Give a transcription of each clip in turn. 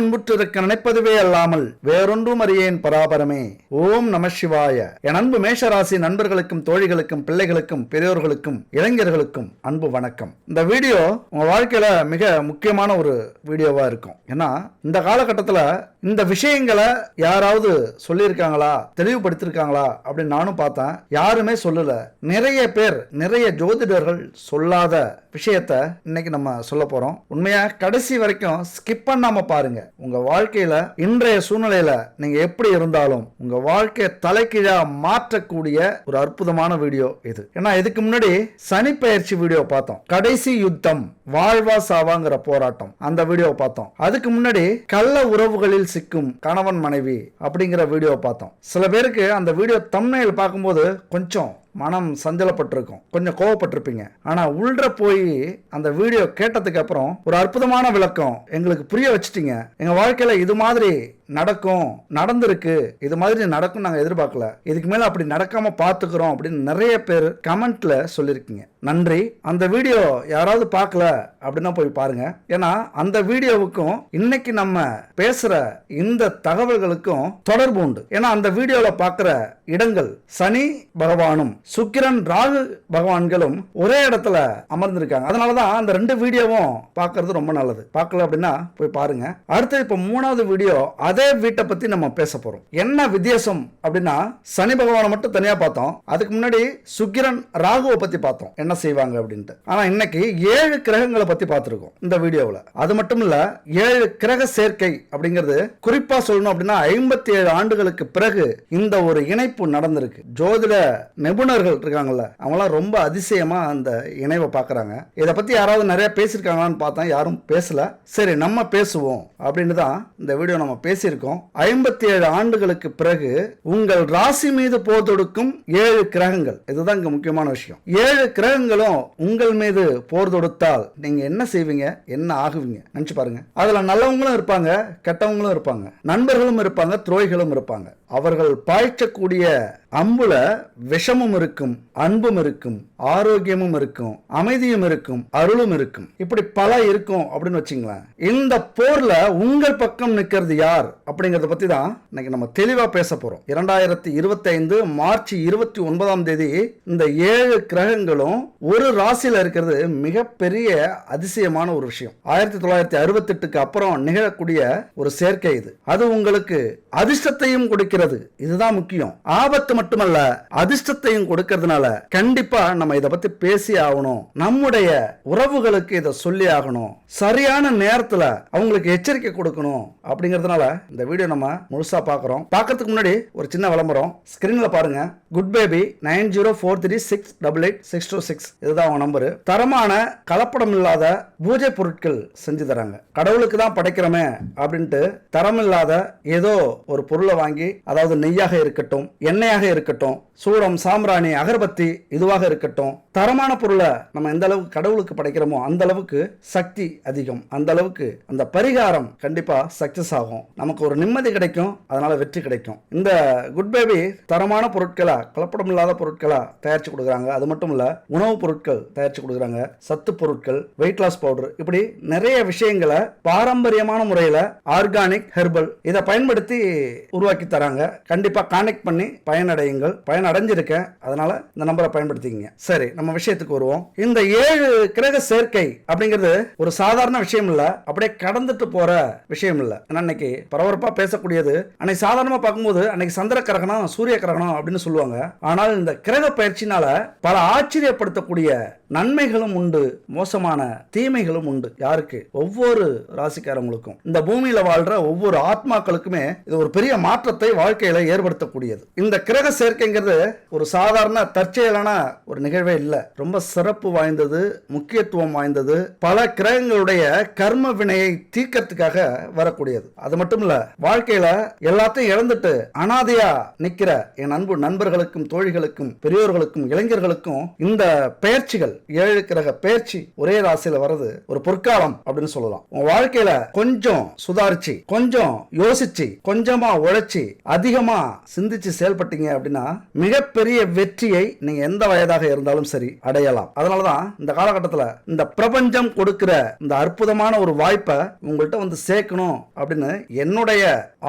இன்புற்றிருக்க நினைப்பதுவே அல்லாமல் வேறொன்றும் அறியேன் பராபரமே. ஓம் நம சிவாய. என் அன்பு மேஷராசி நண்பர்களுக்கும் தோழிகளுக்கும் பிள்ளைகளுக்கும் பெரியோர்களுக்கும் இளைஞர்களுக்கும் அன்பு வணக்கம். இந்த வீடியோ உங்க வாழ்க்கையில மிக முக்கியமான ஒரு வீடியோவா இருக்கும். ஏன்னா இந்த காலகட்டத்தில் இந்த விஷயங்களை யாராவது சொல்லியிருக்காங்களா, தெளிவுபடுத்திருக்காங்களா அப்படின்னு நானும் பார்த்தேன். யாருமே சொல்லல. நிறைய பேர், நிறைய ஜோதிடர்கள் சொல்லாத விஷயத்த இன்னைக்கு நம்ம சொல்ல போறோம். உண்மையா கடைசி வரைக்கும் ஸ்கிப் பண்ணாம பாருங்க. உங்க வாழ்க்கையில இன்றைய சூழ்நிலையில நீங்க எப்படி இருந்தாலும் உங்க வாழ்க்கையை தலைகீழா மாற்றக்கூடிய ஒரு அற்புதமான வீடியோ இது. ஏன்னா இதுக்கு முன்னாடி சனி பெயர்ச்சி வீடியோ பார்த்தோம். கடைசி யுத்தம், வாழ்வா சாவாங்கிற போராட்டம், அந்த வீடியோ பார்த்தோம். அதுக்கு முன்னாடி கள்ள உறவுகளில் சிக்கும் கணவன் மனைவி அப்படிங்கிற வீடியோ பார்த்தோம். சில பேருக்கு அந்த வீடியோ தம்ப்நெயில் பார்க்கும்போது கொஞ்சம் மனம் சஞ்சலப்பட்டிருக்கும், கொஞ்சம் கோவப்பட்டிருப்பீங்க. ஆனா உள்ள போய் அந்த வீடியோ கேட்டதுக்கு அப்புறம் ஒரு அற்புதமான விளக்கம் எங்களுக்கு புரிய வச்சுட்டீங்க. எங்க வாழ்க்கையில இது மாதிரி நடக்கும், நடந்திருக்கு, இது மாதிரி நடக்கும் நாங்க எதிர்பார்க்கல, இதுக்கு மேல அப்படி நடக்காம பாத்துக்கிறோம் அப்படின்னு நிறைய பேர் கமெண்ட்ல சொல்லியிருக்கீங்க. நன்றி. அந்த வீடியோ யாராவது பார்க்கல அப்படின்னா போய் பாருங்க. ஏன்னா அந்த வீடியோவுக்கும் இன்னைக்கு நம்ம பேசுற இந்த தகவல்களுக்கும் தொடர்பு உண்டு. ஏன்னா அந்த வீடியோல பார்க்கிற இடங்கள் சனி பகவானும் சுக்கிரன் ராகு பகவான்களும் ஒரே இடத்துல அமர்ந்திருக்காங்க. அதனாலதான் அந்த ரெண்டு வீடியோவும் பார்க்கறது ரொம்ப நல்லது. பார்க்கல அப்படின்னா போய் பாருங்க. அடுத்து இப்ப மூணாவது வீடியோ அதே வீட்டை பத்தி நம்ம பேச போறோம். என்ன வித்தியாசம் அப்படின்னா சனி பகவானை மட்டும் தனியா பார்த்தோம். அதுக்கு முன்னாடி சுக்கிரன் ராகுவை பத்தி பார்த்தோம், என்ன செய்வாங்க அப்படின்ட்டு. ஆனா இன்னைக்கு 7 கிரகங்களை பத்தி பார்த்திருக்கோம் இந்த வீடியோவில். அது மட்டும் இல்ல 7 கிரக சேர்க்கை அப்படிங்கிறது குறிப்பா சொல்லணும் அப்படின்னா 57 ஆண்டுகளுக்கு பிறகு இந்த ஒரு இணைப்பு நடந்திருக்கு. ஜோதிட நிபுணர்கள் இருக்காங்கல்ல, அவங்களாம் ரொம்ப அதிசயமா அந்த இணைவை பார்க்கறாங்க. இதை பத்தி யாராவது நிறைய பேசியிருக்காங்களான்னு பார்த்தா யாரும் பேசல. சரி நம்ம பேசுவோம் அப்படின்னு தான் இந்த வீடியோ நம்ம பேசியிருக்கோம். 57 ஆண்டுகளுக்கு பிறகு உங்கள் ராசி மீது போர் தொடுக்கும் 7 கிரகங்கள். இதுதான் இங்க முக்கியமான விஷயம். 7 கிரகங்களும் உங்கள் மீது போர் தொடுத்தால் நீங்க என்ன செய்வீங்க, என்ன ஆகுவீங்க நினைச்சு பாருங்க. அதுல நல்லவங்களும் இருப்பாங்க, கெட்டவங்களும் இருப்பாங்க, நண்பர்களும் இருப்பாங்க, துரோகிகளும் இருப்பாங்க. அவர்கள் பாய்ச்சக்கூடிய அம்புல விஷமும் இருக்கும், அன்பும் இருக்கும், ஆரோக்கியமும் இருக்கும், அமைதியும் இருக்கும், அருளும் இருக்கும். இப்படி பல இருக்கும் அப்படின்னு வச்சுங்களேன். இந்த போர்ல உங்கள் பக்கம் நிக்கிறது யார் அப்படிங்கறத பத்தி தான் இன்னைக்கு நம்ம தெளிவா பேச போறோம். 2025 மார்ச் 29ஆம் தேதி இந்த 7 கிரகங்களும் ஒரு ராசியில இருக்கிறது மிகப்பெரிய அதிசயமான ஒரு விஷயம். 1968க்கு அப்புறம் நிகழக்கூடிய ஒரு சேர்க்கை இது. அது உங்களுக்கு அதிர்ஷ்டத்தையும் கொடுக்கிறது. இதுதான் முக்கியம். ஆபத்து மட்டுமல்ல, அதிர்ஷ்டத்தையும் கொடுக்கிறதுனால கண்டிப்பா நம்ம இதை பத்தி பேசி ஆகணும். நம்முடைய உறவுகளுக்கு இதை சொல்லி ஆகணும். சரியான நேரத்துல அவங்களுக்கு எச்சரிக்கை கொடுக்கணும். அப்படிங்கிறதுனால இந்த வீடியோ நம்ம முழுசா பார்க்கிறோம். பார்க்கறதுக்கு முன்னாடி ஒரு சின்ன விளம்பரம். ஸ்கிரீன்ல பாருங்க. குட் பேபி 9043688626 இதுதான் அவங்க நம்பர். தரமான கலப்படம் இல்லாத பூஜை பொருட்கள் செஞ்சு தராங்க. கடவுளுக்கு தான் படைக்கிறோமே அப்படின்ட்டு தரம் இல்லாத ஏதோ ஒரு பொருளை வாங்கி, அதாவது நெய்யாக இருக்கட்டும், எண்ணெயாக இருக்கட்டும், சூடம், சாம்பிராணி, அகர்பத்தி இதுவாக இருக்கட்டும், தரமான பொருளை நம்ம எந்த அளவுக்கு கடவுளுக்கு படைக்கிறோமோ அந்த அளவுக்கு சக்தி அதிகம், அந்த அளவுக்கு அந்த பரிகாரம் கண்டிப்பா சக்சஸ் ஆகும். நமக்கு ஒரு நிம்மதி கிடைக்கும், அதனால வெற்றி கிடைக்கும். இந்த குட் பேபி தரமான பொருட்களா, கலப்படம் இல்லாத பொருட்களா தயாரிச்சு கொடுக்குறாங்க. அது மட்டும் இல்ல உணவுப் பொருட்கள் தயாரிச்சு கொடுக்குறாங்க, சத்து பொருட்கள், வெயிட் லாஸ் பவுடர், இப்படி நிறைய விஷயங்களை பாரம்பரியமான முறையில ஆர்கானிக், ஹெர்பல் இதை பயன்படுத்தி உருவாக்கி தராங்க. கண்டிப்பா கான்டெக்ட் பண்ணி பயனடையுங்கள். பயனடைஞ்சிருக்கேன், அதனால இந்த நம்பரை பயன்படுத்திக்கங்க. சரி நம்ம விஷயத்துக்கு வருவோம். இந்த 7 கிரக சேர்க்கை அப்படிங்கிறது ஒரு சாதாரண விஷயம் இல்ல, அப்படியே கடந்துட்டு போற விஷயம் இல்ல. அன்னைக்கு பரபரப்பா பேசக்கூடியது. அன்னைக்கு சாதாரணமா பார்க்கும்போது அன்னைக்கு சந்திர கிரகணம், சூரிய கிரகணம் அப்படின்னு சொல்லுவாங்க. ஆனால் இந்த கிரக பயிற்சினால பல ஆச்சரியப்படுத்தக்கூடிய நன்மைகளும் உண்டு, மோசமான தீமைகளும் உண்டு. யாருக்கு? ஒவ்வொரு ராசிக்காரங்களுக்கும், இந்த பூமியில வாழ்ற ஒவ்வொரு ஆத்மாக்களுக்குமே இது ஒரு பெரிய மாற்றத்தை வாழ்க்கையில ஏற்படுத்தக்கூடியது. இந்த கிரக சேர்க்கைங்கிறது ஒரு சாதாரண தற்செயலான ஒரு நிகழ்வே இல்ல. ரொம்ப சிறப்பு வாய்ந்தது, முக்கியத்துவம் வாய்ந்தது. பல கிரகங்களுடைய கர்ம வினையை தீர்க்கறதுக்காக வரக்கூடியது. அது மட்டும் இல்ல, வாழ்க்கையில எல்லாத்தையும் இழந்துட்டு அனாதையா நிக்கிற என் அன்பு நண்பர்களுக்கும், தோழிகளுக்கும், பெரியோர்களுக்கும், இளைஞர்களுக்கும் இந்த பெயர்ச்சிகள், 7 கிரக பெயர்ச்சி ஒரே ராசியில வர்றது ஒரு பொற்காலம் அப்படின்னு சொல்லலாம். உங்க வாழ்க்கையில கொஞ்சம் சுதாரிச்சு, கொஞ்சம் யோசிச்சு, கொஞ்சமா உழைச்சி அதிகமா சிந்திச்சு செயல்பட்டீங்க அப்படின்னா மிகப்பெரிய வெற்றியை நீங்க எந்த வயதாக இருந்தாலும் சரி அடையலாம். அதனாலதான் இந்த காலகட்டத்தில் இந்த பிரபஞ்சம் கொடுக்கிற இந்த அற்புதமான ஒரு வாய்ப்பை உங்கள்கிட்ட வந்து சேர்க்கணும் அப்படின்னு என்னுடைய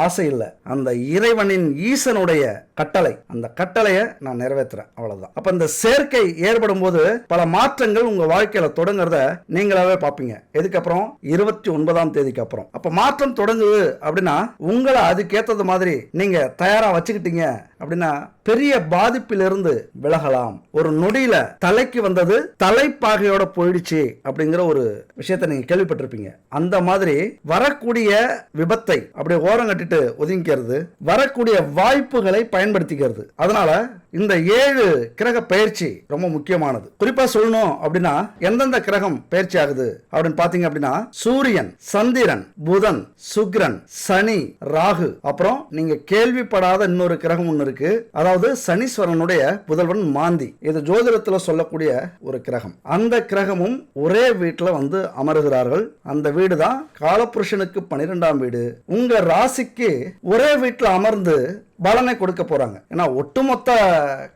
ஆசை இல்லை, அந்த இறைவனின் ஈசனுடைய கட்டளை. அந்த கட்டளையை நான் நிறைவேற்றுறேன், அவ்வளவுதான். அப்ப இந்த சேர்க்கை ஏற்படும் போது பல மாற்றங்கள் உங்க வாழ்க்கையில தொடங்குறத நீங்களாவே பார்ப்பீங்க. எதுக்கப்புறம் 29ஆம் தேதிக்கு அப்புறம். அப்ப மாற்றம் தொடங்குது அப்படின்னா உங்களை அதுக்கேற்றது மாதிரி நீங்க தயாரா வச்சுக்கிட்டீங்க அப்படின்னா பெரிய பாதிப்பிலிருந்து விலகலாம். ஒரு நொடியில தலைக்கு வந்தது தலைப்பாகையோட போயிடுச்சு அப்படிங்கிற ஒரு விஷயத்தை நீங்க கேள்விப்பட்டிருப்பீங்க. அந்த மாதிரி வரக்கூடிய விபத்தை அப்படியே ஓரம் கட்டிட்டு ஒதுங்கிக்கிறது, வரக்கூடிய வாய்ப்புகளை பயன்படுத்திக்கிறது. அதனால இந்த 7 கிரக பயிற்சி ரொம்ப முக்கியமானது. குறிப்பா சொல்லணும் அப்படின்னா எந்தெந்த கிரகம் பயிற்சி ஆகுது அப்படின்னு பாத்தீங்க அப்படின்னா சூரியன், சந்திரன், புதன், சுக்கிரன், சனி, ராகு, அப்புறம் நீங்க கேள்விப்படாத இன்னொரு கிரகம் ஒன்று இருக்கு, அதாவது சனீஸ்வரனுடைய புதல்வன் மாந்தி. இது ஜோதிடத்தில் சொல்லக்கூடிய ஒரு கிரகம். அந்த கிரகமும் ஒரே வீட்டில் வந்து அமருகிறார்கள். அந்த வீடு தான் காலபுருஷனுக்கு 12ஆம் வீடு. உங்க ராசிக்கு ஒரே வீட்டில் அமர்ந்து பலனை கொடுக்க போறாங்க. ஏன்னா ஒட்டுமொத்த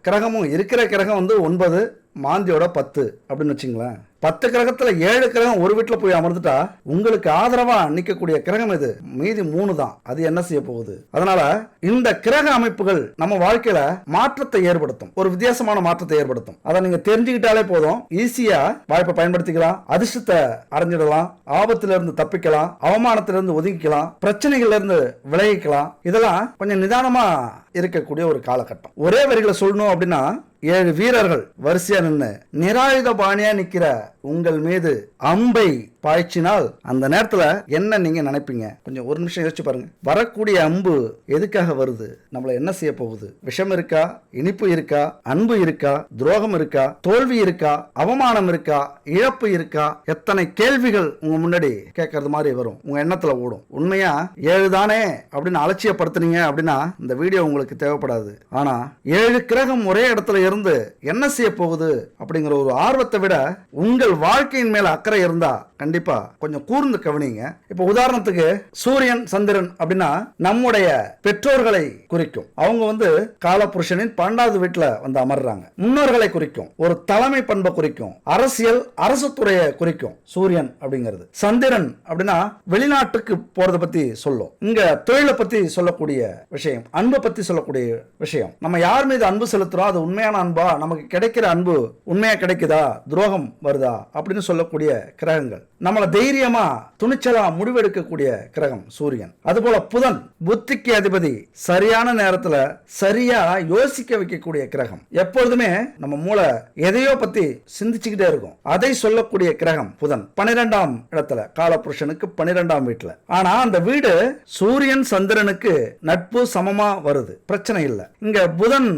கிரகமும் இருக்கிற கிரகம் வந்து 9, மாந்தியோட 10 அப்படின்னு வச்சுங்களேன். 10 கிரகத்துல 7 கிரகம் ஒரு வீட்டில் போய் அமர்ந்துட்டா உங்களுக்கு ஆதரவா நிற்கக்கூடிய கிரகம் இது, மீதி 3 தான். அது என்ன செய்ய போகுது? அதனால இந்த கிரக அமைப்புகள் நம்ம வாழ்க்கையில மாற்றத்தை ஏற்படுத்தும், ஒரு வித்தியாசமான மாற்றத்தை ஏற்படுத்தும். அதை நீங்க தெரிஞ்சுக்கிட்டாலே போதும், ஈஸியா வாய்ப்பை பயன்படுத்திக்கலாம், அதிர்ஷ்டத்தை அடைஞ்சிடலாம், ஆபத்திலிருந்து தப்பிக்கலாம், அவமானத்திலிருந்து ஒதுக்கிக்கலாம், பிரச்சனைகள்ல இருந்து விலகிக்கலாம். இதெல்லாம் கொஞ்சம் நிதானமா இருக்கக்கூடிய ஒரு காலகட்டம். ஒரே வரிகளை சொல்லணும் அப்படின்னா 7 வீரர்கள் வரிசையா நின்று நிராயுத பாணியா நிக்கிற உங்கள் மீது அம்பை பாய்ச்சினால் அந்த நேரத்துல என்ன நீங்க நினைப்பீங்க? கொஞ்சம் ஒரு நிமிஷம் யோசிச்சு பாருங்க. வரக்கூடிய அம்பு எதுக்காக வருது? நம்மள என்ன செய்ய போகுது? விஷம் இருக்கா, இனிப்பு இருக்கா, அன்பு இருக்கா, துரோகம் இருக்கா, தோல்வி இருக்கா, அவமானம் இருக்கா, இழப்பு இருக்கா? எத்தனை கேள்விகள் உங்க முன்னாடி கேட்கறது மாதிரி வரும், உங்க எண்ணத்துல ஓடும். உண்மையா 7 தானே அப்படின்னு அலட்சியப்படுத்துனீங்க அப்படின்னா இந்த வீடியோ உங்களுக்கு தேவைப்படாது. ஆனா 7 கிரகம் ஒரே இடத்துல இருந்து என்ன செய்ய போகுது அப்படிங்கிற ஒரு ஆர்வத்தை விட உங்கள் வாழ்க்கையின் மேல அக்கறை இருந்தா கண்டிப்பா கொஞ்சம் கூர்ந்து கவனிங்க. இப்ப உதாரணத்துக்கு சூரியன், சந்திரன் அப்படின்னா நம்முடைய பெற்றோர்களை குறிக்கும். அவங்க வந்து காலபுருஷனின் 12வது வீட்டுல வந்து அமர்றாங்க. முன்னோர்களை குறிக்கும், ஒரு தலைமை பண்பை குறிக்கும், அரசியல், அரசு துறையை குறிக்கும் சூரியன் அப்படிங்கிறது. சந்திரன் அப்படின்னா வெளிநாட்டுக்கு போறத பத்தி சொல்லும். இங்க தொழிலை பத்தி சொல்லக்கூடிய விஷயம், அன்பை பத்தி சொல்லக்கூடிய விஷயம். நம்ம யார் மீது அன்பு செலுத்துறோம், அது உண்மையான அன்பா, நமக்கு கிடைக்கிற அன்பு உண்மையா கிடைக்குதா, துரோகம் வருதா அப்படின்னு சொல்லக்கூடிய கிரகங்கள். நம்மள தைரியமா துணிச்சலா முடிவெடுக்கக்கூடிய கிரகம் சூரியன். அதுபோல புதன் புத்திக்கு அதிபதி, சரியான நேரத்துல சரியா யோசிக்க வைக்கக்கூடிய கிரகம். எப்பொழுதுமே நம்ம மூளை எதையோ பத்தி சிந்திச்சுக்கிட்டே இருக்கும், அதை சொல்லக்கூடிய கிரகம் புதன். 12ஆம் இடத்துல காலபுருஷனுக்கு 12ஆம் வீட்டுல. ஆனா அந்த வீடு சூரியன் சந்திரனுக்கு நட்பு சமமா வருது, பிரச்சனை இல்லை. இங்க புதன்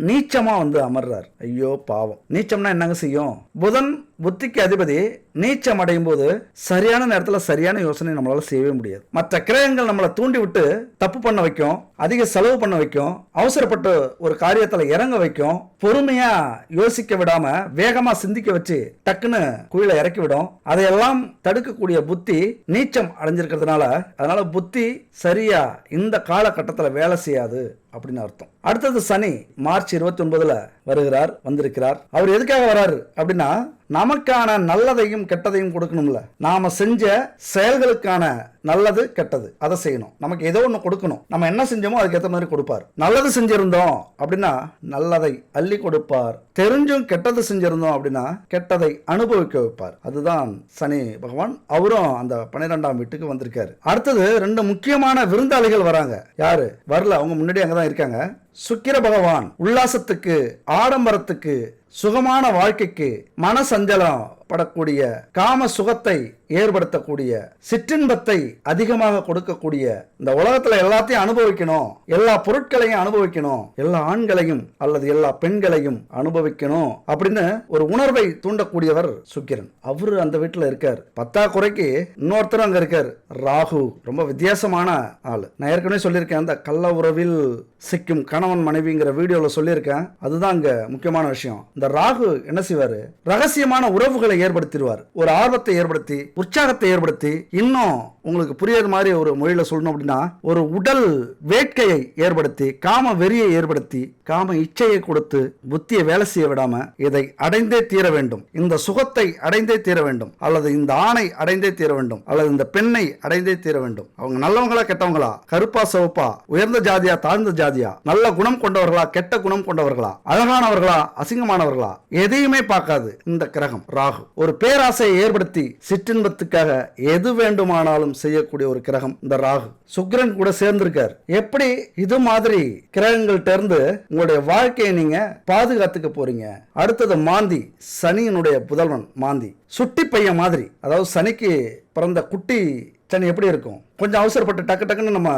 நீச்சமா வந்து அமர்றார். ஐயோ பாவம். நீச்சம்னா என்னங்க செய்யும்? புதன் புத்திக்கு அதிபதி நீச்சம் அடையும் போது சரியான நேரத்தில் சரியான யோசனை நம்மளால செய்யவே முடியாது. மற்ற கிரகங்கள் நம்மளை தூண்டி விட்டு தப்பு பண்ண வைக்கும், அதிக செலவு பண்ண வைக்கும், அவசரப்பட்டு ஒரு காரியத்தில் இறங்க வைக்கும், பொறுமையா யோசிக்க விடாம வேகமா சிந்திக்க வச்சு டக்குன்னு குயில இறக்கி விடும். அதையெல்லாம் தடுக்கக்கூடிய புத்தி நீச்சம் அடைஞ்சிருக்கிறதுனால அதனால புத்தி சரியா இந்த காலகட்டத்தில் வேலை செய்யாது அப்படின்னு அர்த்தம். அடுத்தது சனி மார்ச் 29ல வருகிறார், வந்திருக்கிறார். அவர் எதுக்காக வராரு அப்படின்னா நமக்கான நல்லதையும் கெட்டதையும் கொடுக்கணும்ல. நாம செஞ்ச செயல்களுக்கான நல்லது கெட்டது அதை செய்யணும். நமக்கு ஏதோ ஒன்று கொடுக்கணும். நம்ம என்ன செஞ்சோமோ அதுக்கு ஏற்ற மாதிரி கொடுப்பார். நல்லது செஞ்சிருந்தோம் அப்படின்னா நல்லதை அள்ளி கொடுப்பார். தெரிஞ்சும் கெட்டது செஞ்சிருந்தோம் அப்படின்னா கெட்டதை அனுபவிக்க வைப்பார். அதுதான் சனி பகவான். அவரும் அந்த 12ஆம் வீட்டுக்கு வந்திருக்காரு. அடுத்தது 2 முக்கியமான விருந்தாளிகள் வராங்க. யாரு வரல, அவங்க முன்னாடி அங்கதான் இருக்காங்க. சுக்கிர பகவான் உல்லாசத்துக்கு, ஆடம்பரத்துக்கு, சுகமான வாழ்க்கைக்கு, மன சஞ்சலம் படக்கூடிய, காம சுகத்தை ஏற்படுத்தக்கூடிய, சிற்றின்பத்தை அதிகமாக கொடுக்கக்கூடிய, இந்த உலகத்துல எல்லாத்தையும் அனுபவிக்கணும், எல்லா பொருட்களையும் அனுபவிக்கணும், எல்லா ஆண்களையும் அல்லது எல்லா பெண்களையும் அனுபவிக்கணும் அப்படின்னு ஒரு உணர்வை தூண்டக்கூடியவர் சுக்கிரன். அவரு அந்த வீட்டுல இருக்கார். 10 குறைக்கு இன்னொருத்தரும் அங்க இருக்கார், ராகு. ரொம்ப வித்தியாசமான ஆளு. நான் ஏற்கனவே சொல்லியிருக்கேன், அந்த கள்ள உறவில் சிக்கும் கணவன் மனைவிங்கிற வீடியோல சொல்லியிருக்கேன். அதுதான் அங்க முக்கியமான விஷயம். இந்த ராகு என்ன செய்வாரு? ரகசியமான உறவுகளை ஏற்படுத்திடுவார். ஒரு ஆர்வத்தை ஏற்படுத்தி, உற்சாகத்தை ஏற்படுத்தி, இன்னும் உங்களுக்கு புரியாத மாதிரி ஒரு மொழியில சொல்லணும் அப்படின்னா, ஒரு உடல் வேட்கையை ஏற்படுத்தி, காம வெறியை ஏற்படுத்தி, காம இச்சையை கொடுத்து, புத்தியை வேலை செய்ய விடாம இதை அடைந்தே தீர வேண்டும், இந்த சுகத்தை அடைந்தே தீர வேண்டும், அல்லது இந்த ஆணை அடைந்தே தீர வேண்டும், அல்லது இந்த பெண்ணை அடைந்தே தீர வேண்டும். அவங்க நல்லவங்களா கெட்டவங்களா, கருப்பா சிவப்பா, உயர்ந்த ஜாதியா தாழ்ந்த ஜாதியா, நல்ல குணம் கொண்டவர்களா கெட்ட குணம் கொண்டவர்களா, அழகானவர்களா அசிங்கமானவர்களா, எதையுமே பார்க்காது இந்த கிரகம் ராகு. ஒரு பேராசையை ஏற்படுத்தி சிற்றின்பத்துக்காக எது வேண்டுமானாலும் செய்யக்கூடிய ஒரு கிரகம் இந்த ராகு. சுக்கிரன் கூட சேர்ந்திருக்கார். எப்படி இது மாதிரி கிரகங்கள்ட்ட இருந்து உங்களுடைய வாழ்க்கையை நீங்க பாதுகாத்துக்க போறீங்க? அடுத்தது மாந்தி, சனியினுடைய புதல்வன் மாந்தி. சுட்டி பையன் மாதிரி, அதாவது சனிக்கு பிறந்த குட்டி சனி எப்படி இருக்கும்? கொஞ்சம் அவசரப்பட்டு டக்கு டக்குன்னு நம்ம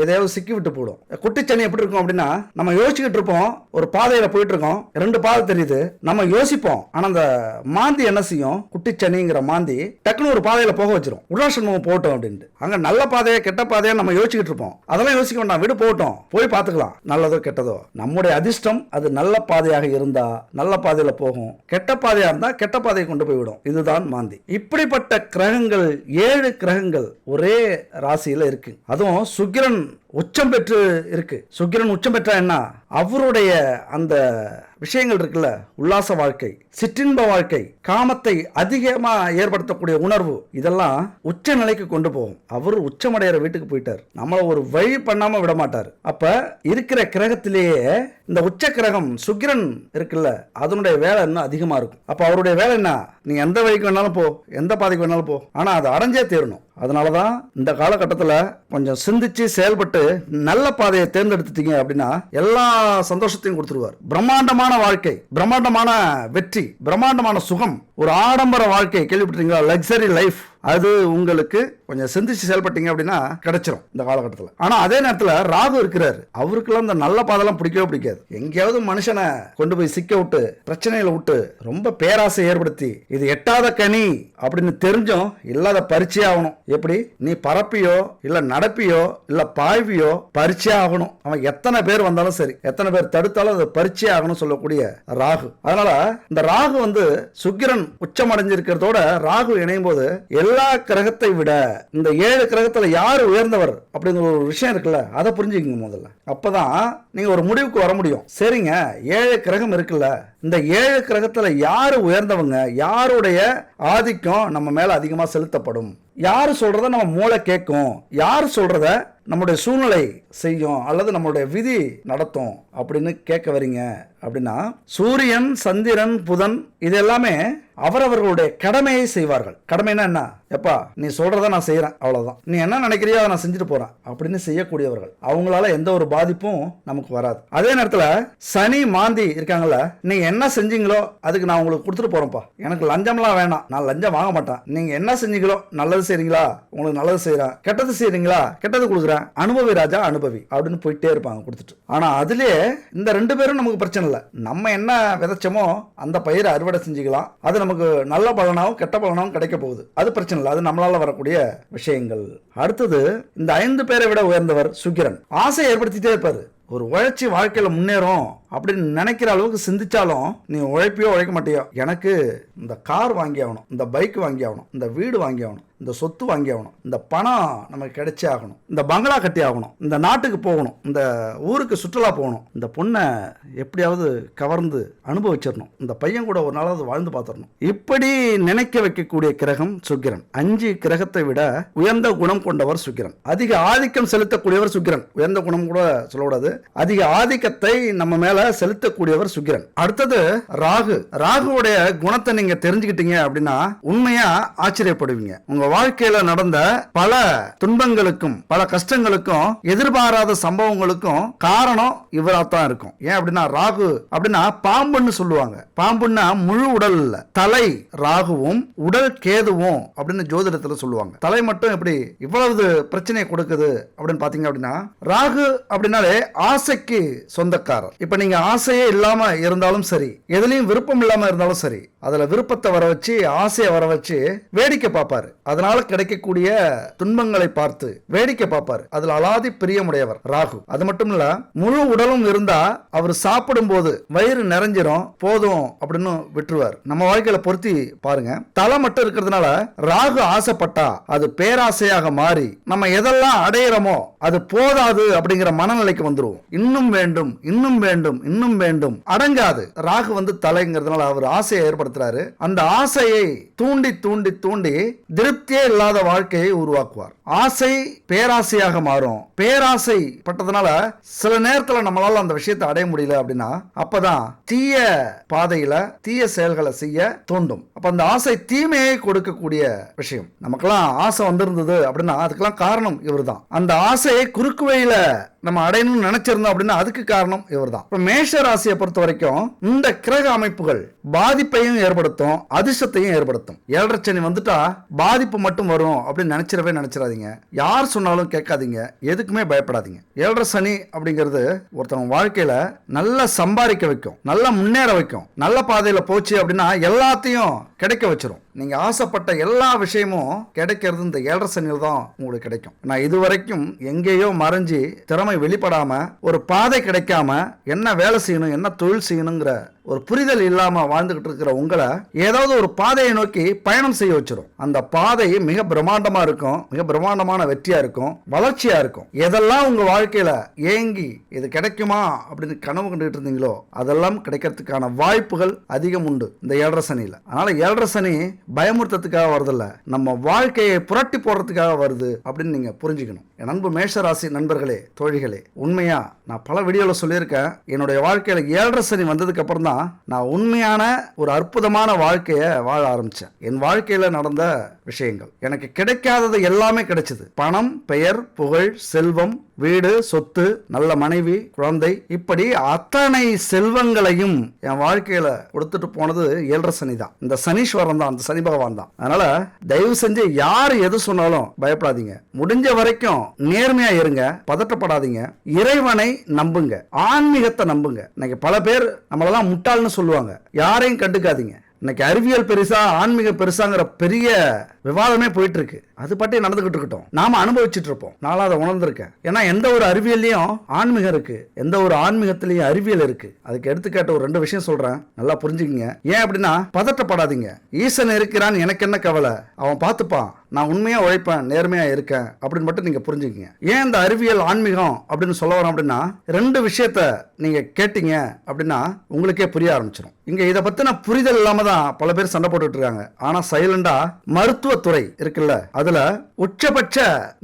எதையாவது சிக்கி விட்டு போடும். குட்டி சனி எப்படி இருக்கும் அப்படின்னா, நம்ம யோசிச்சுக்கிட்டு இருப்போம், ஒரு பாதையில போயிட்டு இருக்கோம், 2 பாதை தெரியுது, நம்ம யோசிப்போம். ஆனா அந்த மாந்தி என்ன செய்யும்? குட்டி சனிங்கிற மாந்தி டக்குன்னு ஒரு பாதையில போக வச்சிரும். உல்லாசம் போகட்டும் அப்படின்ட்டு. அங்க நல்ல பாதையா கெட்ட பாதையா நம்ம யோசிச்சுக்கிட்டு இருப்போம். அதெல்லாம் யோசிக்க வேண்டாம், விடு போகட்டும், போய் பார்த்துக்கலாம், நல்லதோ கெட்டதோ. நம்முடைய அதிர்ஷ்டம் அது நல்ல பாதையாக இருந்தா நல்ல பாதையில போகும், கெட்ட பாதையா இருந்தா கெட்ட பாதையை கொண்டு போய் விடும். இதுதான் மாந்தி. இப்படிப்பட்ட கிரகங்கள் 7 கிரகங்கள் ஒரே ராசியில இருக்கு. அதுவும் சுக்கிரன் உச்சம் பெற்று இருக்கு. சுக்கிரன் உச்சம் பெற்றா என்ன? அவருடைய அந்த விஷயங்கள் இருக்குல்ல, உல்லாச வாழ்க்கை, சிற்றின்ப வாழ்க்கை, காமத்தை அதிகமா ஏற்படுத்தக்கூடிய உணர்வு, இதெல்லாம் உச்ச நிலைக்கு கொண்டு போகும். அவர் உச்சமடைகிற வீட்டுக்கு போயிட்டார், நம்மள ஒரு வழி பண்ணாம விட மாட்டார். அப்ப இருக்கிற கிரகத்திலேயே இந்த உச்ச கிரகம் சுக்கிரன் இருக்குல்ல, அதனுடைய வேலை இன்னும் அதிகமா இருக்கும். அப்ப அவருடைய வேலை என்ன? நீ எந்த வழிக்கு வேணாலும் போ, எந்த பாதைக்கு வேணாலும் போ, ஆனா அதை அடைஞ்சே தீரணும். அதனாலதான் இந்த காலகட்டத்தில் கொஞ்சம் சிந்திச்சு செயல்பட்டு நல்ல பாதையை தேர்ந்தெடுத்துட்டீங்க அப்படின்னா எல்லா சந்தோஷத்தையும் கொடுத்துருவார். பிரம்மாண்டமான வாழ்க்கை, பிரம்மாண்டமான வெற்றி, பிரம்மாண்டமான சுகம், ஒரு ஆடம்பர வாழ்க்கை, கேள்விப்பட்டீங்களா? Luxury life. அது உங்களுக்கு கொஞ்சம் சிந்திச்சு செயல்பட்டீங்க அப்படின்னா கிடைச்சிரும் இந்த காலகட்டத்தில். ஆனா அதே நேரத்தில் ராகு இருக்கிறார், அவருக்குலாம் இந்த நல்ல பாதெல்லாம் பிடிக்கவே பிடிக்காது. எங்கேயாவது மனுஷனை கொண்டு போய் சிக்க விட்டு பிரச்சனையில விட்டு ரொம்ப பேராசை ஏற்படுத்தி, இது எட்டாத கனி அப்படின்னு தெரிஞ்சும் இல்லாத பரிச்சை ஆகணும். எப்படி? நீ பரப்பியோ இல்ல நடப்பியோ இல்ல பாய்வியோ பரிச்சை ஆகணும். அவன் எத்தனை பேர் வந்தாலும் சரி, எத்தனை பேர் தடுத்தாலும் அது பரிச்சை ஆகணும் சொல்லக்கூடிய ராகு. அதனால இந்த ராகு சுக்கிரன் உச்சம் அடைஞ்சிருக்கிறதோட ராகு இணையும் போது எல்லா கிரகத்தை விட இந்த 7 கிரகத்துல யாரு உயர்ந்தவர் அப்படிங்கிற ஒரு விஷயம் இருக்குல்ல, அதை புரிஞ்சுக்கங்க முதல்ல. அப்பதான் நீங்க ஒரு முடிவுக்கு வர முடியும். சரிங்க, 7 கிரகம் இருக்குல்ல, இந்த 7 கிரகத்துல யாரு உயர்ந்தவங்க, யாருடைய ஆதிக்கம் நம்ம மேல அதிகமா செலுத்தப்படும், யாரு சொல்றத நம்ம மூளை கேட்கும், யாரு சொல்றத நம்முடைய சூழ்நிலை செய்யும் அல்லது நம்மளுடைய விதி நடத்தும் அப்படின்னு கேட்க வரீங்க அப்படின்னா, சூரியன், சந்திரன், புதன் இது எல்லாமே அவரவர்களுடைய கடமையை செய்வார்கள். கடமைனா என்ன? எப்பா நீ சொல்றத நான் செய்யறேன், அவ்வளவுதான், நீ என்ன நினைக்கிறியோ அதை நான் செஞ்சுட்டு போறேன் அப்படின்னு செய்யக்கூடியவர்கள். அவங்களால எந்த ஒரு பாதிப்பும் நமக்கு வராது. அதே நேரத்துல சனி மாந்தி இருக்காங்கல்ல, நீங்க என்ன செஞ்சீங்களோ அதுக்கு நான் உங்களுக்கு கொடுத்துட்டு போறேன்ப்பா, எனக்கு லஞ்சம்லாம் வேணாம், நான் லஞ்சம் வாங்க மாட்டேன், நீங்க என்ன செஞ்சீங்களோ நல்லது செய்றீங்களா உங்களுக்கு நல்லது செய்யறேன், கெட்டது செய்றீங்களா கெட்டது கொடுக்குறேன், அனுபவி ராஜா அனுபவி அப்படின்னு போயிட்டே இருப்பாங்க கொடுத்துட்டு. ஆனா அதுலயே இந்த 2 பேரும் நமக்கு பிரச்சனை இல்லை. நம்ம என்ன விதைச்சோமோ அந்த பயிரை அறுவடை செஞ்சுக்கலாம், அது நமக்கு நல்ல பலனாகவும் கெட்ட பலனாகவும் கிடைக்க போகுது, அது பிரச்சனை இல்லை, அது நம்மளால வரக்கூடிய விஷயங்கள். அடுத்தது இந்த 5 பேரை விட உயர்ந்தவர் சுக்கிரன். ஆசை ஏற்படுத்திட்டே இருப்பாரு. ஒரு உழைச்சி வாழ்க்கையில முன்னேறும் அப்படின்னு நினைக்கிற அளவுக்கு சிந்திச்சாலும் நீ உழைப்பியோ உழைக்க மாட்டியோ, எனக்கு இந்த கார் வாங்கி ஆகணும், இந்த பைக் வாங்கி ஆகணும், இந்த வீடு வாங்கி ஆகணும், இந்த சொத்து வாங்கி ஆகணும், இந்த பணம் நமக்கு கிடைச்சே ஆகணும், இந்த பங்களா கட்டி ஆகணும், இந்த நாட்டுக்கு போகணும், இந்த ஊருக்கு சுற்றுலா போகணும், இந்த பொண்ணை எப்படியாவது கவர்ந்து அனுபவிச்சிடணும், இந்த பையன் கூட ஒரு நாளாவது வாழ்ந்து பார்த்துடணும், இப்படி நினைக்க வைக்கக்கூடிய கிரகம் சுக்கிரன். 5 கிரகத்தை விட உயர்ந்த குணம் கொண்டவர் சுக்கிரன். அதிக ஆதிக்கம் செலுத்தக்கூடியவர் சுக்கிரன். உயர்ந்த குணம் கூட சொல்லக்கூடாது, அதிக ஆதிக்கத்தை நம்ம மேல செலுத்தக்கூடியவர் சுக்கிரன். அடுத்தது ராகு. ராகுவுடைய குணத்தை நீங்க தெரிஞ்சுக்கிட்டீங்க அப்படின்னா உண்மையா ஆச்சரியப்படுவீங்க. உங்க வாழ்க்கையில நடந்த பல துன்பங்களுக்கும் பல கஷ்டங்களுக்கும் எதிர்பாராத சம்பவங்களுக்கும் காரணம் இவராத்தான் இருக்கும். ஏன் அப்படின்னா ராகு அப்படின்னா பாம்புன்னு சொல்லுவாங்க. பாம்புன்னா முழு உடல் இல்ல, தலை ராகுவும் உடல் கேதுவும் அப்படின்னு ஜோதிடத்துல சொல்லுவாங்க. தலை மட்டும் எப்படி இவ்வளவு பிரச்சனையை கொடுக்குது அப்படின்னு பாத்தீங்க அப்படின்னா, ராகு அப்படின்னாலே ஆசைக்கு சொந்தக்காரர். இப்ப நீங்க நீங்க ஆசையே இல்லாம இருந்தாலும் சரி, எதுலயும் விருப்பம் இல்லாம இருந்தாலும் சரி, அதுல விருப்பத்தை வர வச்சு ஆசையை வர வச்சு வேடிக்கை பார்ப்பாரு. அதனால கிடைக்கக்கூடிய துன்பங்களை பார்த்து வேடிக்கை பார்ப்பாரு. அதுல அலாதி பிரியமுடையவர் ராகு. அது மட்டும் இல்ல, முழு உடலும் இருந்தா அவர் சாப்பிடும் போது வயிறு நிறைஞ்சிரும், போதும் அப்படின்னு விட்டுருவார். நம்ம வாழ்க்கையில பொருத்தி பாருங்க. தலை மட்டும் இருக்கிறதுனால ராகு ஆசைப்பட்டா அது பேராசையாக மாறி நம்ம எதெல்லாம் அடையிறோமோ அது போதாது அப்படிங்கிற மனநிலைக்கு வந்துருவோம். இன்னும் வேண்டும், இன்னும் வேண்டும், இன்னும் வேண்டும், அடங்காது. ராகு தலைங்கிறதுனால அவர் ஆசையை ஏற்படுத்துறாரு. அந்த ஆசையை தூண்டி தூண்டி தூண்டி திருப்தியே இல்லாத வாழ்க்கையை உருவாக்குவார். ஆசை பேராசையாக மாறும். பேராசை பட்டதுனால சில நேரத்தில் நம்மளால அந்த விஷயத்தை அடைய முடியல அப்படின்னா அப்பதான் தீய பாதையில தீய செயல்களை செய்ய தூண்டும். அப்ப அந்த ஆசை தீமையை கொடுக்கக்கூடிய விஷயம். நமக்கெல்லாம் ஆசை வந்திருந்தது அப்படின்னா அதுக்கெல்லாம் காரணம் இவர் தான். அந்த ஆசையை குறுக்கு வழியில நம்ம அடையணும்னு நினைச்சிருந்தோம் அப்படின்னா அதுக்கு காரணம் இவர் தான். இப்ப மேஷ ராசியை பொறுத்த வரைக்கும் இந்த கிரக அமைப்புகள் பாதிப்பையும் ஏற்படுத்தும், அதிர்ஷ்டத்தையும் ஏற்படுத்தும். 7.5 சனி வந்துட்டா பாதிப்பு மட்டும் வரும் அப்படின்னு நினைச்சிடாதீங்க. யார் சொன்னாலும் கேட்காதீங்க, எதுக்குமே பயப்படாதீங்க. 7.5 சனி அப்படிங்கிறது ஒருத்தவங்க வாழ்க்கையில நல்லா சம்பாதிக்க வைக்கும், நல்லா முன்னேற வைக்கும். நல்ல பாதையில போச்சு அப்படின்னா எல்லாத்தையும் கிடைக்க வச்சிரும். நீங்க ஆசைப்பட்ட எல்லா விஷயமும் கிடைக்கிறது இந்த 7.5 சனியில் தான் உங்களுக்கு கிடைக்கும். நான் இதுவரைக்கும் எங்கேயோ மறைஞ்சி திறமை வெளிப்படாம ஒரு பாதை கிடைக்காம என்ன வேலை செய்யணும், என்ன தொழில் செய்யணுங்கிற ஒரு புரிதல் இல்லாம வாழ்ந்துகிட்டு இருக்கிற உங்களை ஏதாவது ஒரு பாதையை நோக்கி பயணம் செய்ய வச்சிரும். அந்த பாதை மிக பிரம்மாண்டமா இருக்கும், மிக பிரம்மாண்டமான வெற்றியா இருக்கும், வளர்ச்சியா இருக்கும். எதெல்லாம் உங்க வாழ்க்கையில ஏங்கி இது கிடைக்குமா அப்படின்னு கனவு கண்டுகிட்டு இருந்தீங்களோ அதெல்லாம் கிடைக்கிறதுக்கான வாய்ப்புகள் அதிகம் உண்டு இந்த 7.5 சனியில. அதனால 7.5 சனி பயமுறுத்தத்துக்காக வருதில்ல, நம்ம வாழ்க்கையை புரட்டி போடுறதுக்காக வருது அப்படின்னு நீங்க புரிஞ்சுக்கணும். என் அன்பு மேஷராசி நண்பர்களே, தோழிகளே, உண்மையா நான் பல வீடியோல சொல்லியிருக்கேன். என்னுடைய வாழ்க்கையில 7.5 சனி வந்ததுக்கு அப்புறம் தான் நான் உண்மையான ஒரு அற்புதமான வாழ்க்கையை வாழ ஆரம்பிச்சேன். என் வாழ்க்கையில நடந்த விஷயங்கள் எனக்கு கிடைக்காதது எல்லாமே கிடைச்சது. பணம், பெயர், புகழ், செல்வம், வீடு, சொத்து, நல்ல மனைவி, குழந்தை, இப்படி அத்தனை செல்வங்களையும் என் வாழ்க்கையில கொடுத்துட்டு போனது 7.5 சனி தான். இந்த சனீஸ்வரன் தான், அந்த சனி பகவான் தான். அதனால தயவு செஞ்சு யார் எது சொன்னாலும் பயப்படாதீங்க. முடிஞ்ச வரைக்கும் நேர்மையா இருங்க, பதட்டப்படாதீங்க, இறைவனை நம்புங்க, ஆன்மீகத்தை நம்புங்க. இன்னைக்கு பல பேர் நம்மளெல்லாம் முட்டாள்னு சொல்லுவாங்க. யாரையும் கண்டுக்காதீங்க. இன்னைக்கு அறிவியல் பெருசா ஆன்மீகம் பெருசாங்கிற பெரிய விவாதமே போயிட்டு இருக்கு. அது பற்றி நடந்துகிட்டு இருக்கட்டும், நாம அனுபவிச்சுட்டு இருப்போம். நான் அதை உணர்ந்திருக்கேன். ஏன்னா எந்த ஒரு அறிவியல்லையும் ஆன்மீகம் இருக்கு, எந்த ஒரு ஆன்மீகத்திலையும் அறிவியல் இருக்கு. அதுக்கு எடுத்துக்காட்டு ஒரு 2 விஷயம் சொல்றேன், நல்லா புரிஞ்சுக்கங்க. ஏன் அப்படின்னா பதட்டப்படாதீங்க. ஈசன் இருக்கிறான், எனக்கு என்ன கவலை, அவன் பார்த்துப்பான், நான் உண்மையா உழைப்பேன், நேர்மையா இருக்கேன் அப்படின்னு மட்டும் நீங்க புரிஞ்சுக்கங்க. ஏன் இந்த அறிவியல் ஆன்மீகம் அப்படின்னு சொல்ல வரோம் அப்படின்னா 2 விஷயத்த நீங்க கேட்டீங்க அப்படின்னா உங்களுக்கே புரிய ஆரம்பிச்சிடும். இங்க இதை பத்தின புரிதல் இல்லாம தான் பல பேர் சண்டை போட்டுட்டு இருக்காங்க. ஆனா சைலண்டா மருத்துவத்துறை இருக்குல்ல, அதுல உச்சபட்ச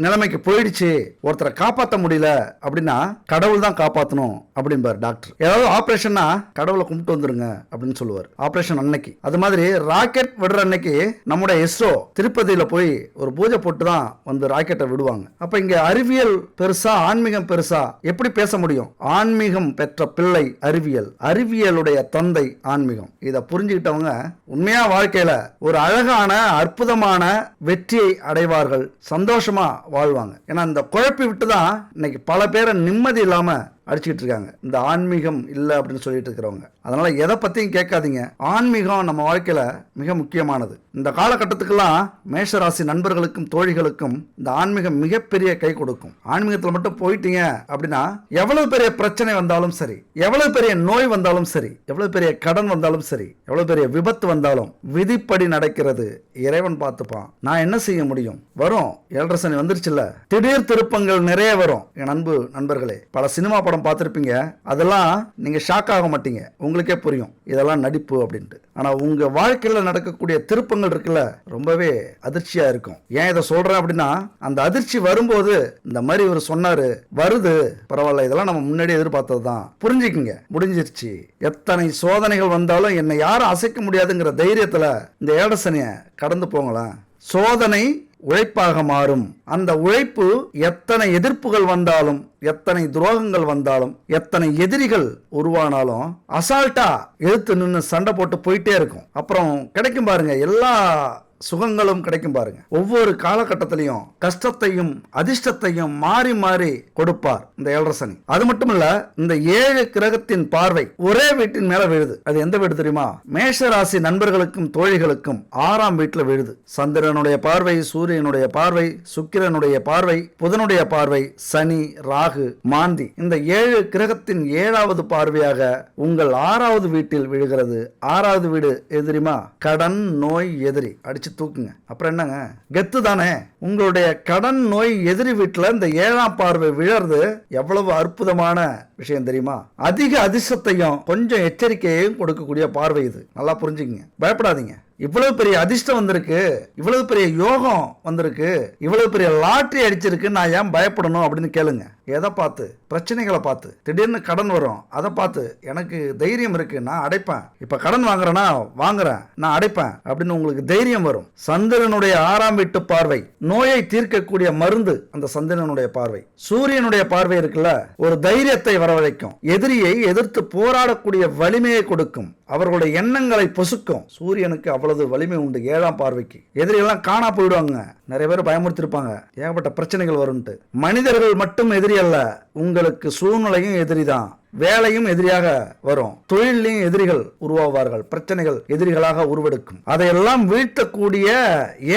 நிலைமைக்கு போயிடுச்சு, ஒருத்தரை காப்பாற்ற முடியல அப்படின்னா கடவுள் தான் காப்பாற்றணும் அப்படின்பார் டாக்டர். ஏதாவது ஆபரேஷன்னா கடவுளை கும்பிட்டு வந்துருங்க அப்படின்னு சொல்லுவார் ஆபரேஷன் அன்னைக்கு. அது மாதிரி ராக்கெட் விடுற அன்னைக்கு நம்முடைய இஸ்ரோ திருப்பதியில போய் ஒரு பூஜை போட்டு தான் வந்து ராக்கெட்டை விடுவாங்க. அப்ப இங்க அறிவியல் பெருசா ஆன்மீகம் பெருசா எப்படி பேச முடியும்? ஆன்மீகம் பெற்ற பிள்ளை அறிவியல், அறிவியலுடைய தந்தை ஆன்மீகம். இதை புரிஞ்சுக்கிட்டவங்க உண்மையா வாழ்க்கையில ஒரு அழகான அற்புதமான வெற்றியை அடைவார்கள், சந்தோஷமா வாழ்வாங்க. ஏன்னா இந்த குழப்பி விட்டு தான் இன்னைக்கு பல பேரை நிம்மதி இல்லாம அடிச்சுக்கிட்டு இருக்காங்க, இந்த ஆன்மீகம் இல்லை அப்படின்னு சொல்லிட்டு இருக்கிறவங்க. அதனால எதை பத்தியும் கேட்காதீங்க. ஆன்மீகம் நம்ம வாழ்க்கையில மிக முக்கியமானது. இந்த காலகட்டத்துக்கெல்லாம் மேஷராசி நண்பர்களுக்கும் தோழிகளுக்கும் இந்த ஆன்மீகம் மிகப்பெரிய கை கொடுக்கும். ஆன்மீகத்தில் மட்டும் போயிட்டீங்க அப்படின்னா எவ்வளவு பெரிய பிரச்சனை வந்தாலும் சரி, எவ்வளவு பெரிய நோய் வந்தாலும் சரி, எவ்வளவு பெரிய கடன் வந்தாலும் சரி, எவ்வளவு பெரிய விபத்து வந்தாலும் விதிப்படி நடக்கிறது, இறைவன் பார்த்துப்பான். நான் என்ன செய்ய முடியும்? வரும் 7.5 சனி வந்துருச்சுல்ல, திடீர் திருப்பங்கள் நிறைய வரும். என் அன்பு நண்பர்களே, பல சினிமா படம் பார்த்திருப்பீங்க, அதெல்லாம் நீங்க ஷாக் ஆக மாட்டீங்க, உங்களுக்கே புரியும் இதெல்லாம் நடிப்பு அப்படின்ட்டு. ஆனா உங்க வாழ்க்கையில நடக்கக்கூடிய திருப்பங்கள் இருக்குல்ல, ரொம்பவே அதிர்ச்சியா இருக்கும். ஏன் இதை சொல்றேன் அப்படின்னா அந்த அதிர்ச்சி வரும்போது இந்த மாதிரி இவர் சொன்னாரு, வருது, பரவாயில்ல, இதெல்லாம் நம்ம முன்னாடி எதிர்பார்த்தது தான், புரிஞ்சுக்குங்க, முடிஞ்சிருச்சு. எத்தனை சோதனைகள் வந்தாலும் என்னை யாரும் அசைக்க முடியாதுங்கிற தைரியத்துல இந்த 7.5 சனியை கடந்து போங்களேன். சோதனை உழைப்பாக மாறும். அந்த உழைப்பு எத்தனை எதிர்ப்புகள் வந்தாலும், எத்தனை துரோகங்கள் வந்தாலும், எத்தனை எதிரிகள் உருவானாலும் அசால்ட்டா எதிர்த்து நின்று சண்டை போட்டு போயிட்டே இருக்கும். அப்புறம் கிடைக்கும் பாருங்க எல்லா சுகங்களும் கிடைக்கும் பாருங்க. ஒவ்வொரு காலகட்டத்திலையும் கஷ்டத்தையும் அதிர்ஷ்டத்தையும் மாறி மாறி கொடுப்பார் இந்த ஏழரை சனி. அது மட்டும் இல்ல, இந்த 7 கிரகத்தின் பார்வை ஒரே வீட்டின் மேல விழுது. அது எந்த வீடு தெரியுமா? மேஷ ராசி நண்பர்களுக்கும் தோழிகளுக்கும் 6ஆம் வீட்டுல விழுது. சந்திரனுடைய பார்வை, சூரியனுடைய பார்வை, சுக்கிரனுடைய பார்வை, புதனுடைய பார்வை, சனி, ராகு, மாந்தி, இந்த 7 கிரகத்தின் 7வது பார்வையாக உங்கள் 6வது வீட்டில் விழுகிறது. 6வது வீடு எது தெரியுமா? கடன், நோய், எதிரி. அடிச்சு தூக்குங்க. அப்புறம் என்னங்க, கெத்து தானே. உங்களுடைய கடன், நோய், எதிரி வீட்டுல இந்த 7ஆம் பார்வை விழறது எவ்வளவு அற்புதமான விஷயம் தெரியுமா? அதிக அதிர்ஷ்டத்தையும் கொஞ்சம் எச்சரிக்கையையும் கொடுக்கக்கூடிய பார்வை இது. நல்லா புரிஞ்சுக்கங்க, பயப்படாதீங்க. இவ்வளவு பெரிய அதிர்ஷ்டம் வந்திருக்கு, இவ்வளவு பெரிய யோகம் வந்திருக்கு, இவ்வளவு பெரிய லாட்டரி அடிச்சிருக்கு, நான் ஏன் பயப்படணும் அப்படின்னு கேளுங்க. எதை பார்த்து? பிரச்சனைகளை பார்த்து. திடீர்னு கடன் வரும், அதை பார்த்து எனக்கு தைரியம் இருக்கு, நான் அடைப்பேன். இப்ப கடன் வாங்குறேன்னா வாங்குறேன், நான் அடைப்பேன் அப்படின்னு உங்களுக்கு தைரியம் வரும். சந்திரனுடைய 6ஆம் வீட்டு பார்வை நோயை தீர்க்கக்கூடிய மருந்து. அந்த சந்திரனுடைய பார்வை, சூரியனுடைய பார்வை இருக்குல்ல, ஒரு தைரியத்தை வரவழைக்கும், எதிரியை எதிர்த்து போராடக்கூடிய வலிமையை கொடுக்கும், அவர்களுடைய எண்ணங்களை பொசுக்கும். சூரியனுக்கு அவ்வளவு வலிமை உண்டு 7ஆம் பார்வைக்கு. எதிரியெல்லாம் காணா போயிடுவாங்க. நிறைய பேர் பயமுறுத்திருப்பாங்க, ஏகப்பட்ட பிரச்சனைகள் வரும்ட்டு. மனிதர்கள் மட்டும் எதிரி அல்ல, உங்களுக்கு சூழ்நிலையும் எதிரிதான், வேலையும் எதிரியாக வரும், தொழிலையும் எதிரிகள் உருவாவார்கள், பிரச்சனைகள் எதிரிகளாக உருவெடுக்கும். அதையெல்லாம் வீழ்த்தக்கூடிய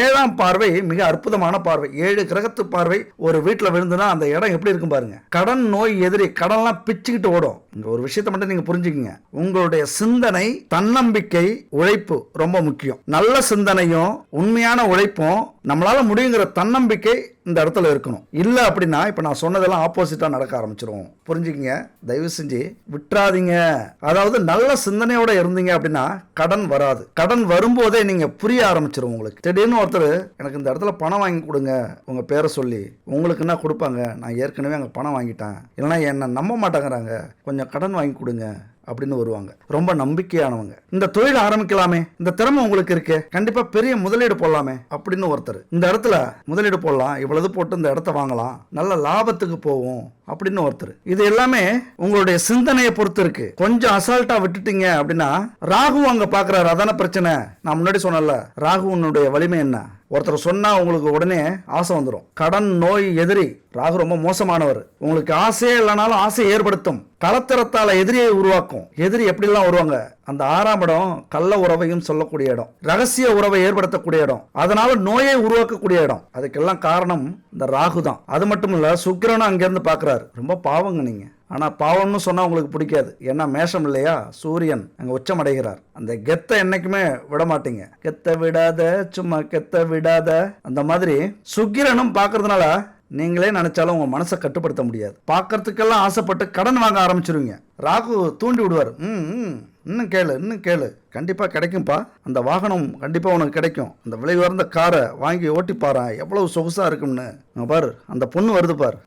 7ஆம் பார்வை மிக அற்புதமான பார்வை. 7 கிரகத்து பார்வை ஒரு வீட்டில் விழுந்துனா அந்த இடம் எப்படி இருக்கும் பாருங்க. கடன், நோய், எதிரி, கடன்லாம் பிச்சுக்கிட்டு ஓடும். இங்க ஒரு விஷயத்தை மட்டும் நீங்க புரிஞ்சுக்கங்க, உங்களுடைய சிந்தனை, தன்னம்பிக்கை, உழைப்பு ரொம்ப முக்கியம். நல்ல சிந்தனையும் உண்மையான உழைப்பும், நம்மளால முடியுங்கிற தன்னம்பிக்கை இந்த இடத்துல இருக்கணும். இல்ல அப்படின்னா இப்ப நான் சொன்னதெல்லாம் ஆப்போசிட்டா நடக்க ஆரம்பிச்சிரும். புரிஞ்சுக்கங்க, தயவு செஞ்சு விட்டுறாதீங்க. அதாவது நல்ல சிந்தனையோட இருந்தீங்க அப்படின்னா கடன் வராது. கடன் வரும்போதே நீங்க புரிய ஆரம்பிச்சிரும் உங்களுக்கு. திடீர்னு ஒருத்தர் எனக்கு இந்த இடத்துல பணம் வாங்கி கொடுங்க உங்க பேரை சொல்லி, உங்களுக்கு என்ன கொடுப்பாங்க? நான் ஏற்கனவே அங்க பணம் வாங்கிட்டேன், இல்லைன்னா என்ன நம்ப மாட்டேங்கிறாங்க, கொஞ்சம் கடன் வாங்கி கொடுங்க அப்படின்னு வருவாங்க. ரொம்ப நம்பிக்கையானவங்க. இந்த தொழில் ஆரம்பிக்கலாமே, இந்த திறமை உங்களுக்கு இருக்கு, கண்டிப்பா பெரிய முதலீடு போடலாமே அப்படின்னு ஒருத்தர். இந்த இடத்துல முதலீடு போடலாம், இவ்வளவு போட்டு இந்த இடத்த வாங்கலாம், நல்ல லாபத்துக்கு போவோம் அப்படின்னு ஒருத்தர். இது எல்லாமே உங்களுடைய சிந்தனையை பொறுத்து இருக்கு. கொஞ்சம் அசால்ட்டா விட்டுட்டீங்க அப்படின்னா ராகு அங்க பாக்குறாரு. அதான பிரச்சனை. நான் முன்னாடி சொன்னல, ராகுனுடைய வலிமை என்ன? ஒருத்தர் சொன்னா உங்களுக்கு உடனே ஆசை வந்துடும். கடன், நோய், எதிரி. ராகு ரொம்ப மோசமானவர். உங்களுக்கு ஆசையே இல்லைனாலும் ஆசை ஏற்படுத்தும். கலத்திரத்தால எதிரியை உருவாக்கும். எதிரி எப்படிலாம் வருவாங்க? அந்த 6ஆம் இடம் கள்ள உறவையும் சொல்லக்கூடிய இடம், ரகசிய உறவை ஏற்படுத்தக்கூடிய இடம், அதனால நோயை உருவாக்கக்கூடிய இடம். அதுக்கெல்லாம் காரணம் இந்த ராகு தான். அது மட்டும் இல்ல, சுக்கிரனும் அங்கிருந்து பாக்குறாரு. ரொம்ப பாவங்க நீங்க. ஆனா பாவம்னு சொன்னா உங்களுக்கு பிடிக்காது. ஏன்னா மேஷம் இல்லையா, சூரியன் அங்க உச்சம் அடைகிறார். அந்த கெத்தை என்னைக்குமே விட மாட்டீங்க. கெத்த விடாத, சும்மா கெத்த விடாத. அந்த மாதிரி சுக்கிரனும் பாக்குறதுனால நீங்களே நினைச்சாலும் உங்க மனசை கட்டுப்படுத்த முடியாது. பார்க்கறதுக்கெல்லாம் ஆசைப்பட்டு கடன் வாங்க ஆரம்பிச்சிருவீங்க. ராகு தூண்டி விடுவார். இன்னும் கேளு, இன்னும் கேளு, கண்டிப்பா கிடைக்கும்பா, அந்த வாகனம் கண்டிப்பா உனக்கு கிடைக்கும், அந்த விலை உயர்ந்த காரை வாங்கி ஓட்டி பாரு, எவ்வளவு சொகுசா இருக்கும்னு. பாரு அந்த பொண்ணு வருது பாரு,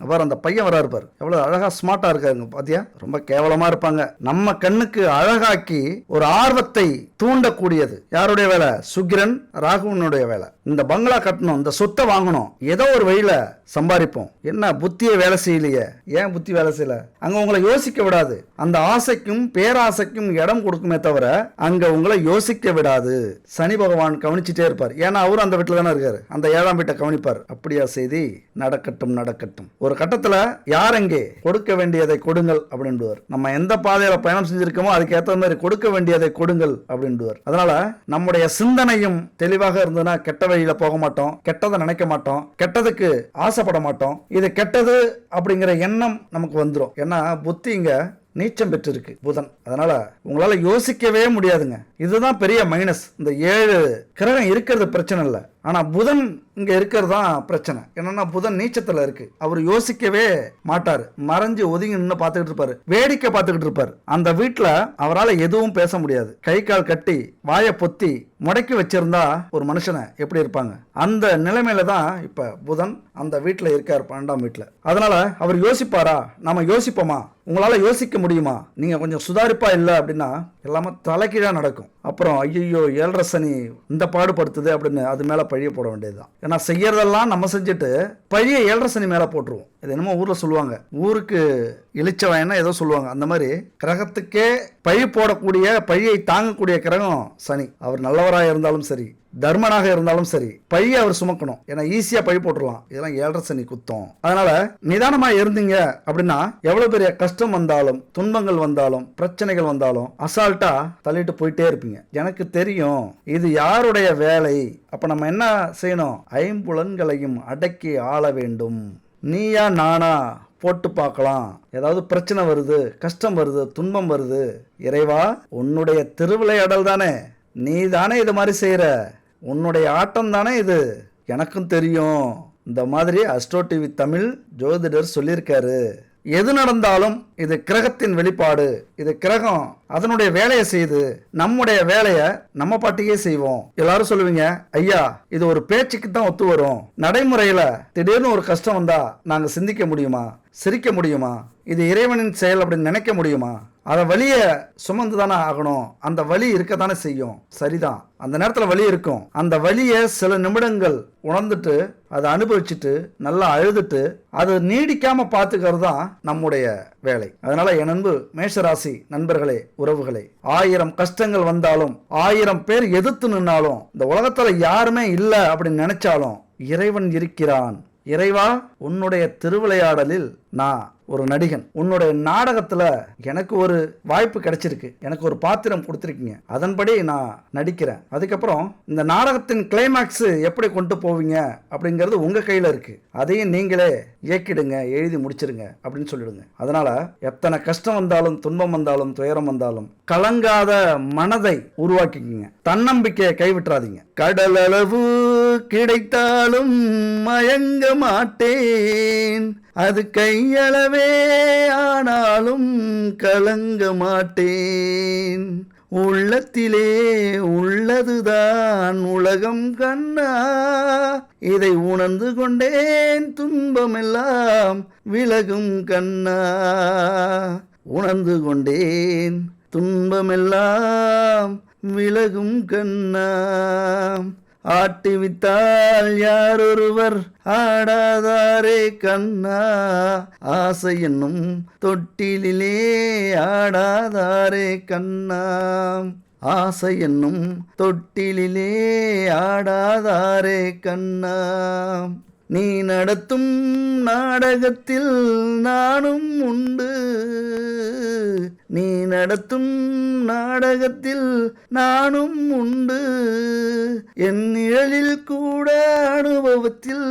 பாரு அந்த பையன் வராரு பாரு, எவ்வளவு அழகா ஸ்மார்ட்டா இருக்காங்க பாத்தியா. ரொம்ப கேவலமா இருப்பாங்க. நம்ம கண்ணுக்கு அழகாக்கி ஒரு ஆர்வத்தை தூண்டக்கூடியது யாருடைய வேலை? சுக்கிரன், ராகுனுடைய வேலை. இந்த பங்களா கட்டணும், இந்த சொத்தை வாங்கணும், ஏதோ ஒரு வழியில சம்பாதிப்போம். என்ன புத்தியை வேலை செய்யலையே? ஏன் புத்தி வேலை செய்யல? அங்க உங்களை யோசிக்க விடாது. அந்த ஆசைக்கும் பேராசைக்கும் இடம் கொடுக்குமே தவிர அங்க உங்களை யோசிக்க விடாது. சனி பகவான் கவனிச்சுட்டே இருப்பார். ஏன்னா அவரும் அந்த வீட்டுல தானே இருக்காரு. அந்த 7ஆம் வீட்டை கவனிப்பார். அப்படியா செய்தி? நடக்கட்டும் நடக்கட்டும். ஒரு கட்டத்துல யார் எங்கே கொடுக்க வேண்டியதை கொடுங்கள் அப்படின்டுவார். நம்ம எந்த பாதையில பயணம் செஞ்சிருக்கோமோ அதுக்கு ஏற்ற மாதிரி கொடுக்க வேண்டியதை கொடுங்கள் அப்படின்டுவார். அதனால நம்முடைய சிந்தனையும் தெளிவாக இருந்ததுன்னா கெட்ட வழியில போக மாட்டோம், கெட்டதை நினைக்க மாட்டோம், கெட்டதுக்கு ஆசைப்பட மாட்டோம். இது கெட்டது அப்படிங்கிற எண்ணம் நமக்கு வந்துடும். ஏன்னா புத்தி இங்க நீச்சம் பெற்றிருக்கு புதன். அதனால உங்களால யோசிக்கவே முடியாதுங்க. இதுதான் பெரிய மைனஸ். இந்த 7 கிரகம் இருக்கிறது பிரச்சனை இல்லை, ஆனா புதன் இங்க இருக்கிறது தான் பிரச்சனை. என்னன்னா புதன் நீச்சத்துல இருக்கு. அவர் யோசிக்கவே மாட்டாரு, மறைஞ்சு ஒதுங்கி நின்று பார்த்துக்கிட்டு இருப்பாரு, வேடிக்கை பார்த்துக்கிட்டு இருப்பாரு. அந்த வீட்டுல அவரால் எதுவும் பேச முடியாது. கை கால் கட்டி வாயை பொத்தி முடக்கி வச்சிருந்தா ஒரு மனுஷனை எப்படி இருப்பாங்க? அந்த நிலைமையில தான் இப்ப புதன் அந்த வீட்டுல இருக்காரு, 12ஆம் வீட்டுல. அதனால அவர் யோசிப்பாரா? நாம யோசிப்போமா? உங்களால யோசிக்க முடியுமா? நீங்க கொஞ்சம் சுதாரிப்பா இல்லை அப்படின்னா எல்லாமே தலைகீழா நடக்கும். அப்புறம் ஐயோ 7.5 சனி இந்த பாடுபடுத்துது அப்படின்னு அது மேல பழிய போட வேண்டியதுதான். ஏன்னா செய்யறதெல்லாம் நம்ம செஞ்சுட்டு பழிய 7.5 சனி மேல போட்டுருவோம். இது என்னமோ ஊர்ல சொல்லுவாங்க, ஊருக்கு இளிச்சவன்னா ஏதோ சொல்லுவாங்க. அந்த மாதிரி கிரகத்துக்கே பழி போடக்கூடிய, பழியை தாங்கக்கூடிய கிரகம் சனி. அவர் நல்லவராக இருந்தாலும் சரி, தர்மனாக இருந்தாலும் சரி, பழியை அவர் சுமக்கணும். ஏன்னா ஈஸியா பழி போட்டுடலாம். இதெல்லாம் 7.5 சனி குத்தம். அதனால நிதானமா இருந்தீங்க அப்படின்னா எவ்வளவு பெரிய கஷ்டம் வந்தாலும், துன்பங்கள் வந்தாலும், பிரச்சனைகள் வந்தாலும் அசால்ட்டா தள்ளிட்டு போயிட்டே இருப்பீங்க. எனக்கு தெரியும் இது யாருடைய வேலை. அப்ப நம்ம என்ன செய்யணும்? 5 புலன்களையும் அடக்கி ஆள வேண்டும். நீயா நானா போட்டு பார்க்கலாம். ஏதாவது பிரச்சனை வருது, கஷ்டம் வருது, துன்பம் வருது, இறைவா உன்னுடைய திருவிளையாடல் தானே, நீ தானே இது மாதிரி செய்யற, உன்னுடைய ஆட்டம் தானே இது, எனக்கும் தெரியும். இந்த மாதிரி அஸ்ட்ரோ டிவி தமிழ் ஜோதிடர் சொல்லியிருக்காரு. எது நடந்தாலும் இது கிரகத்தின் வெளிப்பாடு. இது கிரகம் அதனுடைய வேலையை செய்து, நம்முடைய வேலையை நம்ம பாட்டியே செய்வோம். எல்லாரும் சொல்லுவீங்க, ஐயா இது ஒரு பேச்சுக்கு தான் ஒத்து வரும், நடைமுறையில திடீர்னு ஒரு கஷ்டம் வந்தா நாங்க சிந்திக்க முடியுமா, சிரிக்க முடியுமா, இது இறைவனின் செயல் அப்படின்னு நினைக்க முடியுமா? அதை வலிய சுமந்து தானே ஆகணும். அந்த வலி இருக்க தானே செய்யும். சரிதான், அந்த நேரத்தில் வலி இருக்கும். அந்த வலியை சில நிமிடங்கள் உணர்ந்துட்டு அதை அனுபவிச்சுட்டு நல்லா அழுதுட்டு அது நீடிக்காம பார்த்துக்கிறது தான் நம்முடைய வேலை. அதனால என் அன்பு மேஷராசி நண்பர்களே, உறவுகளே, 1000 கஷ்டங்கள் வந்தாலும், 1000 பேர் எதிர்த்து நின்னாலும், இந்த உலகத்துல யாருமே இல்லை அப்படின்னு நினைச்சாலும் இறைவன் இருக்கிறான். இறைவா உன்னுடைய திருவிளையாடலில் நான் ஒரு நடிகன், உன்னுடைய நாடகத்துல எனக்கு ஒரு வாய்ப்பு கிடைச்சிருக்கு, எனக்கு ஒரு பாத்திரம் கொடுத்துருக்கீங்க, அதன்படி நான் நடிக்கிறேன். அதுக்கப்புறம் இந்த நாடகத்தின் கிளைமாக்ஸ் எப்படி கொண்டு போவீங்க அப்படிங்கிறது உங்க கையில இருக்கு. அதையும் நீங்களே இயக்கிடுங்க, எழுதி முடிச்சிருங்க அப்படின்னு சொல்லிடுங்க. அதனால எத்தனை கஷ்டம் வந்தாலும், துன்பம் வந்தாலும், துயரம் வந்தாலும் கலங்காத மனதை உருவாக்கிக்கங்க. தன்னம்பிக்கையை கைவிட்டுறாதீங்க. கடலளவு கிடைத்தாலும் மயங்க மாட்டேன், அது கையளவே ஆனாலும் கலங்க மாட்டேன், உள்ளத்திலே உள்ளதுதான் உலகம் கண்ணா, இதை உணர்ந்து கொண்டேன் துன்பமெல்லாம் விலகும் கண்ணா, உணர்ந்து கொண்டேன் துன்பமெல்லாம் விலகும் கண்ணா, ஆட்டிவித்தால் யாரொருவர் ஆடாதாரே கண்ணா, ஆசை என்னும் தொட்டிலே ஆடாதாரே கண்ணா, ஆசை என்னும் தொட்டிலே ஆடாதாரே கண்ணா, நீ நடத்தும் நாடகத்தில் நானும் உண்டு, நீ நடத்தும் நாடகத்தில் நானும் உண்டு, என் நிழலில் கூட அனுபவத்தில்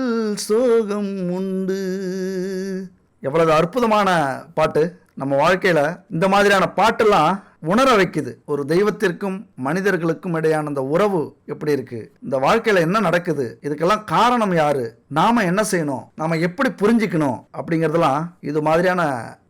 சோகம் உண்டு. எவ்வளவு அற்புதமான பாட்டு! நம்ம வாழ்க்கையில இந்த மாதிரியான பாட்டெல்லாம் உணர வைக்குது. ஒரு தெய்வத்திற்கும் மனிதர்களுக்கும் இடையான அந்த உறவு எப்படி இருக்கு, இந்த வாழ்க்கையில என்ன நடக்குது, இதுக்கெல்லாம் காரணம் யாரு, நாம என்ன செய்யணும், நாம எப்படி புரிஞ்சுக்கணும் அப்படிங்கறதெல்லாம் இது மாதிரியான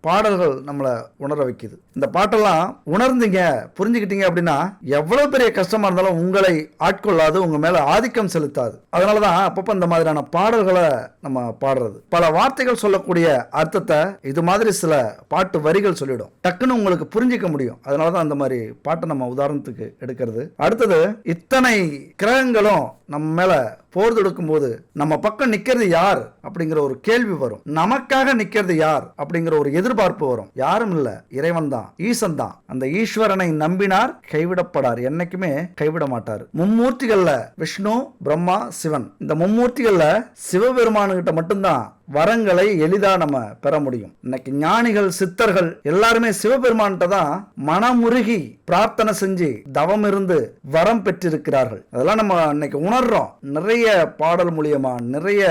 பாடல்கள் நம்மளை உணர வைக்குது. இந்த பாட்டெல்லாம் உணர்ந்தீங்க, புரிஞ்சுக்கிட்டீங்க அப்படின்னா எவ்வளவு பெரிய கஷ்டமா இருந்தாலும் உங்களை ஆட்கொள்ளாது, உங்க மேல ஆதிக்கம் செலுத்தாது. அதனாலதான் அப்பப்ப இந்த மாதிரியான பாடல்களை நம்ம பாடுறது. பல வார்த்தைகள் சொல்லக்கூடிய அர்த்தத்தை இது மாதிரி சில பாட்டு வரிகள் சொல்லிடும், டக்குன்னு உங்களுக்கு புரிஞ்சிக்க முடியும். அதனாலதான் அந்த மாதிரி பாட்டை நம்ம உதாரணத்துக்கு எடுக்கிறது. அடுத்தது, இத்தனை கிரகங்களும் நம்ம மேல போர் தொடுக்கும் போது நம்ம பக்கம் நிக்கிறது யார் அப்படிங்கிற ஒரு கேள்வி வரும். நமக்காக நிக்கிறது யார் அப்படிங்கிற ஒரு எதிர்பார்ப்பு வரும். யாரும் இல்ல, இறைவன் தான், ஈசன் தான். அந்த ஈஸ்வரனை நம்பினார் கைவிடப்படார், என்னைக்குமே கைவிட மாட்டார். மும்மூர்த்திகள்ல விஷ்ணு, பிரம்மா, சிவன். இந்த மும்மூர்த்திகள்ல சிவபெருமானுகிட்ட மட்டும்தான் வரங்களை எளிதா நம்ம பெற முடியும். இன்னைக்கு ஞானிகள், சித்தர்கள் எல்லாருமே சிவபெருமான்கிட்ட தான் மனமுருகி பிரார்த்தனை செஞ்சு தவம் இருந்து வரம் பெற்றிருக்கிறார்கள். அதெல்லாம் நம்ம இன்னைக்கு உணர்றோம். நிறைய பாடல் மூலியமா, நிறைய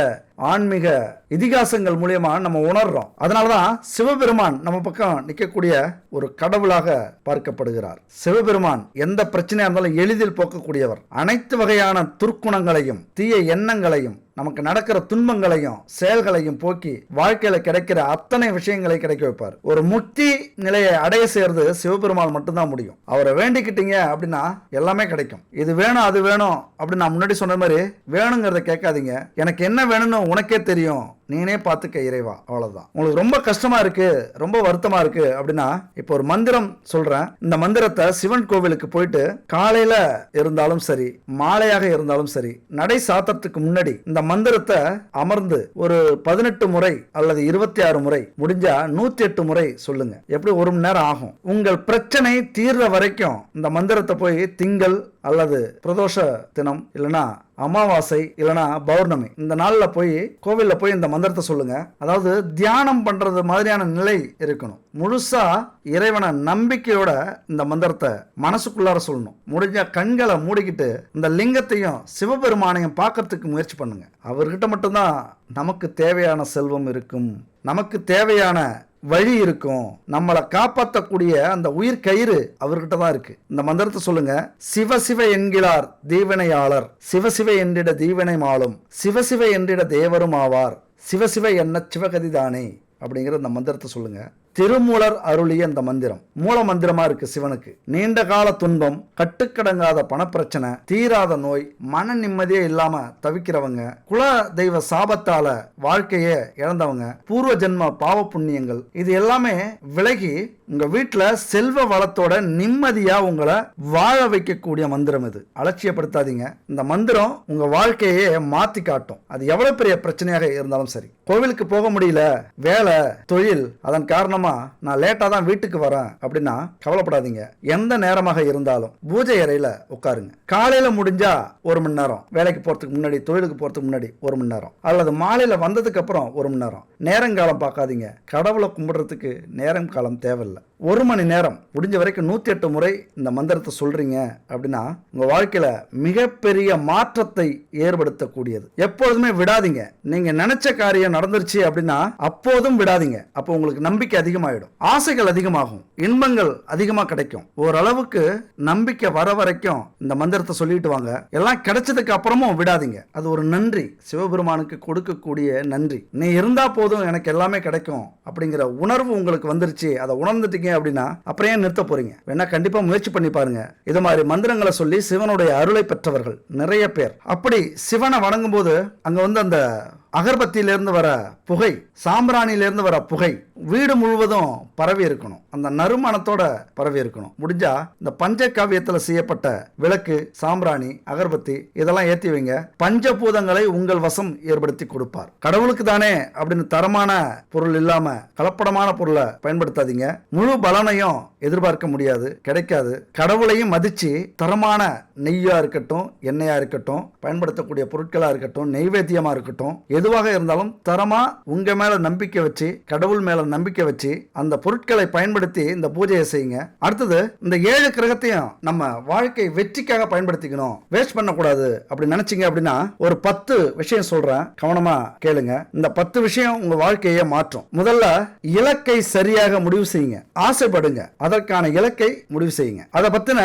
ஆன்மீக இதிகாசங்கள் மூலியமா நம்ம உணர்றோம். அதனாலதான் சிவபெருமான் நம்ம பக்கம் நிற்கக்கூடிய ஒரு கடவுளாக பார்க்கப்படுகிறார். சிவபெருமான் எந்த பிரச்சனையா இருந்தாலும் எளிதில் போக்கக்கூடியவர். அனைத்து வகையான துர்க்குணங்களையும், தீய எண்ணங்களையும், நமக்கு நடக்கிற துன்பங்களையும் செயல்களையும் போக்கி வாழ்க்கையில கிடைக்கிற அத்தனை விஷயங்களை கிடைக்க வைப்பார். ஒரு முக்தி நிலையை அடைய செய்யறது சிவபெருமான் மட்டும்தான் முடியும். அவரை வேண்டிக்கிட்டீங்க அப்படின்னா எல்லாமே கிடைக்கும். இது வேணும், அது வேணும் அப்படின்னு நான் முன்னாடி சொன்ன மாதிரி வேணுங்கிறத கேட்காதீங்க. எனக்கு என்ன வேணும்னு உனக்கே தெரியும், நீனே பார்த்துக்க இறைவா. அவ்வளவுதான். உங்களுக்கு ரொம்ப கஷ்டமா இருக்கு, ரொம்ப வருத்தமா இருக்கு அப்படின்னா இப்போ ஒரு மந்திரம் சொல்றேன். இந்த மந்திரத்தை சிவன் கோவிலுக்கு போயிட்டு காலையில இருந்தாலும் சரி, மாலையாக இருந்தாலும் சரி, நடை சாத்தத்துக்கு முன்னாடி இந்த மந்திரத்தை அமர்ந்து ஒரு 18 முறை அல்லது 26 முறை, முடிஞ்சா 108 முறை சொல்லுங்க. எப்படி 1 மணி நேரம் ஆகும். உங்கள் பிரச்சனை தீர்ற வரைக்கும் இந்த மந்திரத்தை போய் திங்கள் அல்லது பிரதோஷ தினம் இல்லைன்னா அமாவாசை இல்லைன்னா பௌர்ணமி இந்த நாள்ல போய் கோவில்ல போய் இந்த மந்திரத்தை சொல்லுங்க. அதாவது தியானம் பண்றது மாதிரியான நிலை இருக்கணும். முழுசா இறைவனை நம்பிக்கையோட இந்த மந்திரத்தை மனசுக்குள்ளார சொல்லணும். முடிஞ்ச கண்களை மூடிக்கிட்டு இந்த லிங்கத்தையும் சிவபெருமானையும் பார்க்கறதுக்கு முயற்சி பண்ணுங்க. அவர்கிட்ட மட்டும்தான் நமக்கு தேவையான செல்வம் இருக்கும், நமக்கு தேவையான வழி இருக்கும், நம்மளை காப்பாற்றக்கூடிய அந்த உயிர் கயிறு அவர்கிட்ட தான் இருக்கு. இந்த மந்திரத்தை சொல்லுங்க. சிவசிவ என்கிறார் தீவினையாளர், சிவசிவ என்றிட தீவினை மாளும், சிவசிவ என்றிட தேவரும் ஆவார், சிவசிவ என்ன சிவகதிதானே அப்படிங்கிற இந்த மந்திரத்தை சொல்லுங்க. திருமூலர் அருளிய இந்த மந்திரம் மூல மந்திரமா இருக்கு சிவனுக்கு. நீண்ட கால துன்பம், கட்டுக்கடங்காத பணப்பிரச்சனை, தீராத நோய், மன நிம்மதியே இல்லாம தவிக்கிறவங்க, குல தெய்வ சாபத்தால வாழ்க்கையே இழந்தவங்க, பூர்வ ஜென்ம பாவ புண்ணியங்கள், இது எல்லாமே விலகி உங்க வீட்டுல செல்வ வளத்தோட நிம்மதியா உங்களை வாழ வைக்கக்கூடிய மந்திரம் இது. அலட்சியப்படுத்தாதீங்க. இந்த மந்திரம் உங்க வாழ்க்கையே மாத்தி காட்டும். அது எவ்வளவு பெரிய பிரச்சனையாக இருந்தாலும் சரி. கோவிலுக்கு போக முடியல, வேலை தொழில், அதன் காரணமா நான் லேட்டா தான் வீட்டுக்கு வரேன் அப்படின்னா கவலைப்படாதீங்க. எந்த நேரமாக இருந்தாலும் பூஜை அறையில உட்காருங்க. காலையில முடிஞ்சா 1 மணி நேரம், வேலைக்கு போறதுக்கு முன்னாடி தொழிலுக்கு போறதுக்கு முன்னாடி 1 மணி நேரம், அல்லது மாலையில வந்ததுக்கு அப்புறம் 1 மணி நேரம். நேரங்காலம் பார்க்காதீங்க. கடவுளை கும்பிடுறதுக்கு நேரம் காலம் தேவையில்லை. 1 மணி நேரம், முடிஞ்ச வரைக்கும் 108 முறை இந்த மந்திரத்தை சொல்றீங்க அப்படின்னா உங்க வாழ்க்கையில மிகப்பெரிய மாற்றத்தை ஏற்படுத்தக்கூடியது. எப்பொழுதுமே விடாதீங்க. நீங்க நினைச்ச காரியம் நடந்துருச்சு அப்படின்னா அப்போதும் விடாதீங்க. அப்போ உங்களுக்கு நம்பிக்கை அதிகமாயிடும், ஆசைகள் அதிகமாகும், இன்பங்கள் அதிகமா கிடைக்கும். ஓரளவுக்கு நம்பிக்கை வர வரைக்கும் இந்த மந்திரத்தை சொல்லிட்டு வாங்க. எல்லாம் கிடைச்சதுக்கு அப்புறமும் விடாதீங்க. அது ஒரு நன்றி, சிவபெருமானுக்கு கொடுக்கக்கூடிய நன்றி. நீ இருந்தா போதும் எனக்கு எல்லாமே கிடைக்கும் அப்படிங்கிற உணர்வு உங்களுக்கு வந்துருச்சு. அதை உணர்ந்துட்டீங்க அப்படின்னா அப்புறம் ஏன் நிறுத்த போறீங்க? வேணா கண்டிப்பா முயற்சி பண்ணி பாருங்க. இது மாதிரி மந்திரங்களை சொல்லி சிவனுடைய அருளை பெற்றவர்கள் நிறைய பேர். அப்படி சிவனை வணங்கும் போது அங்க அந்த அகர்பத்தியிலிருந்து வர புகை, சாம்பிராணியிலிருந்து வர புகை வீடு முழுவதும் பரவி இருக்கணும். அந்த நறுமணத்தோட பரவி இருக்கணும். முடிஞ்சா இந்த பஞ்சகாவியத்துல செய்யப்பட்ட விளக்கு, சாம்பிராணி, அகர்பத்தி இதெல்லாம் ஏத்தி வைங்க. பஞ்சபூதங்களை உங்கள் வசம் ஏற்படுத்தி கொடுப்பார். கடவுளுக்கு தானே அப்படின்னு தரமான பொருள் இல்லாம கலப்படமான பொருளை பயன்படுத்தாதீங்க. முழு பலனையும் எதிர்பார்க்க முடியாது, கிடைக்காது. கடவுளையும் மதிச்சு தரமான நெய்யா இருக்கட்டும், எண்ணெயா இருக்கட்டும், பயன்படுத்தக்கூடிய பொருட்களா இருக்கட்டும், நெய்வேத்தியமா இருக்கட்டும், எதுவாக இருந்தாலும் தரமா உங்க மேல நம்பிக்கை வச்சு, கடவுள் மேல நம்பிக்கை வச்சு அந்த பொருட்களை பயன்படுத்தி இந்த பூஜையை செய்யுங்க. அடுத்தது இந்த 7 கிரகத்தையும் நம்ம வாழ்க்கை வெற்றிக்காக பயன்படுத்திக்கணும், வேஸ்ட் பண்ணக்கூடாது அப்படி நினைச்சீங்க அப்படின்னா ஒரு 10 விஷயம் சொல்றேன், கவனமா கேளுங்க. இந்த 10 விஷயம் உங்க வாழ்க்கையை மாற்றும். முதல்ல இலக்கை சரியாக முடிவு செய்யுங்க. ஆசைப்படுங்க, அதற்கான இலக்கை முடிவு செய்யுங்க. அதை பத்தின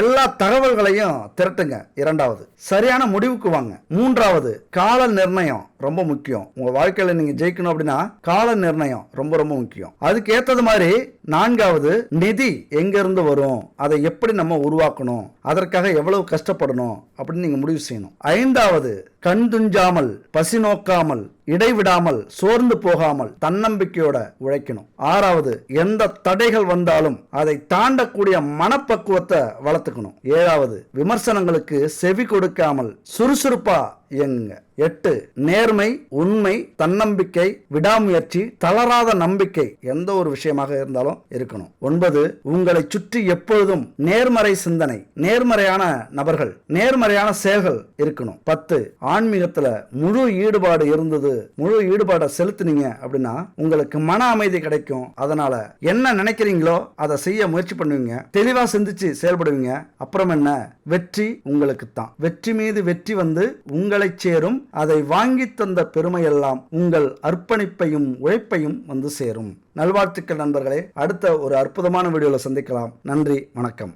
எல்லா தகவல்களையும் திரட்டுங்க. 2வது சரியான முடிவுக்கு வாங்க. 3வது கால நிர்ணயம் ரொம்ப முக்கியம். உங்க வாழ்க்கையில நீங்க ஜெயிக்கணும் அப்படின்னா கால நிர்ணயம் ரொம்ப ரொம்ப முக்கியம். அதுக்கு ஏத்தது மாதிரி 4வது நிதி எங்க இருந்து வரும், அதை எப்படி நம்ம உருவாக்கணும், அதற்காக எவ்வளவு கஷ்டப்படணும் அப்படின்னு நீங்க முடிவு செய்யணும். 5வது கண் துஞ்சாமல், பசி நோக்காமல், இடைவிடாமல், சோர்ந்து போகாமல் தன்னம்பிக்கையோட உழைக்கணும். 6வது எந்த தடைகள் வந்தாலும் அதை தாண்டக்கூடிய மனப்பக்குவத்தை வளர்த்துக்கணும். 7வது விமர்சனங்களுக்கு செவி கொடுக்காமல் சுறுசுறுப்பா இயங்குங்க. 8 நேர்மை, உண்மை, தன்னம்பிக்கை, விடாமுயற்சி, தளராத நம்பிக்கை எந்த ஒரு விஷயமாக இருந்தாலும் இருக்கணும். 9 உங்களை சுற்றி எப்பொழுதும் நேர்மறை சிந்தனை, நேர்மறையான நபர்கள், நேர்மறையான செயல்கள் இருக்கணும். 10 ஆன்மீகத்துல முழு ஈடுபாடு இருந்தது, முழு ஈடுபாடை செலுத்தினீங்க அப்படின்னா உங்களுக்கு மன அமைதி கிடைக்கும். அதனால என்ன நினைக்கிறீங்களோ அதை செய்ய முயற்சி பண்ணுவீங்க, தெளிவா சிந்திச்சு செயல்படுவீங்க. அப்புறம் என்ன, வெற்றி உங்களுக்கு தான். வெற்றி மீது வெற்றி வந்து உங்களை சேரும். அதை வாங்கி தந்த பெருமையெல்லாம் உங்கள் அர்ப்பணிப்பையும் உழைப்பையும் வந்து சேரும். நல்வாழ்த்துக்கள் நண்பர்களே. அடுத்த ஒரு அற்புதமான வீடியோல சந்திக்கலாம். நன்றி, வணக்கம்.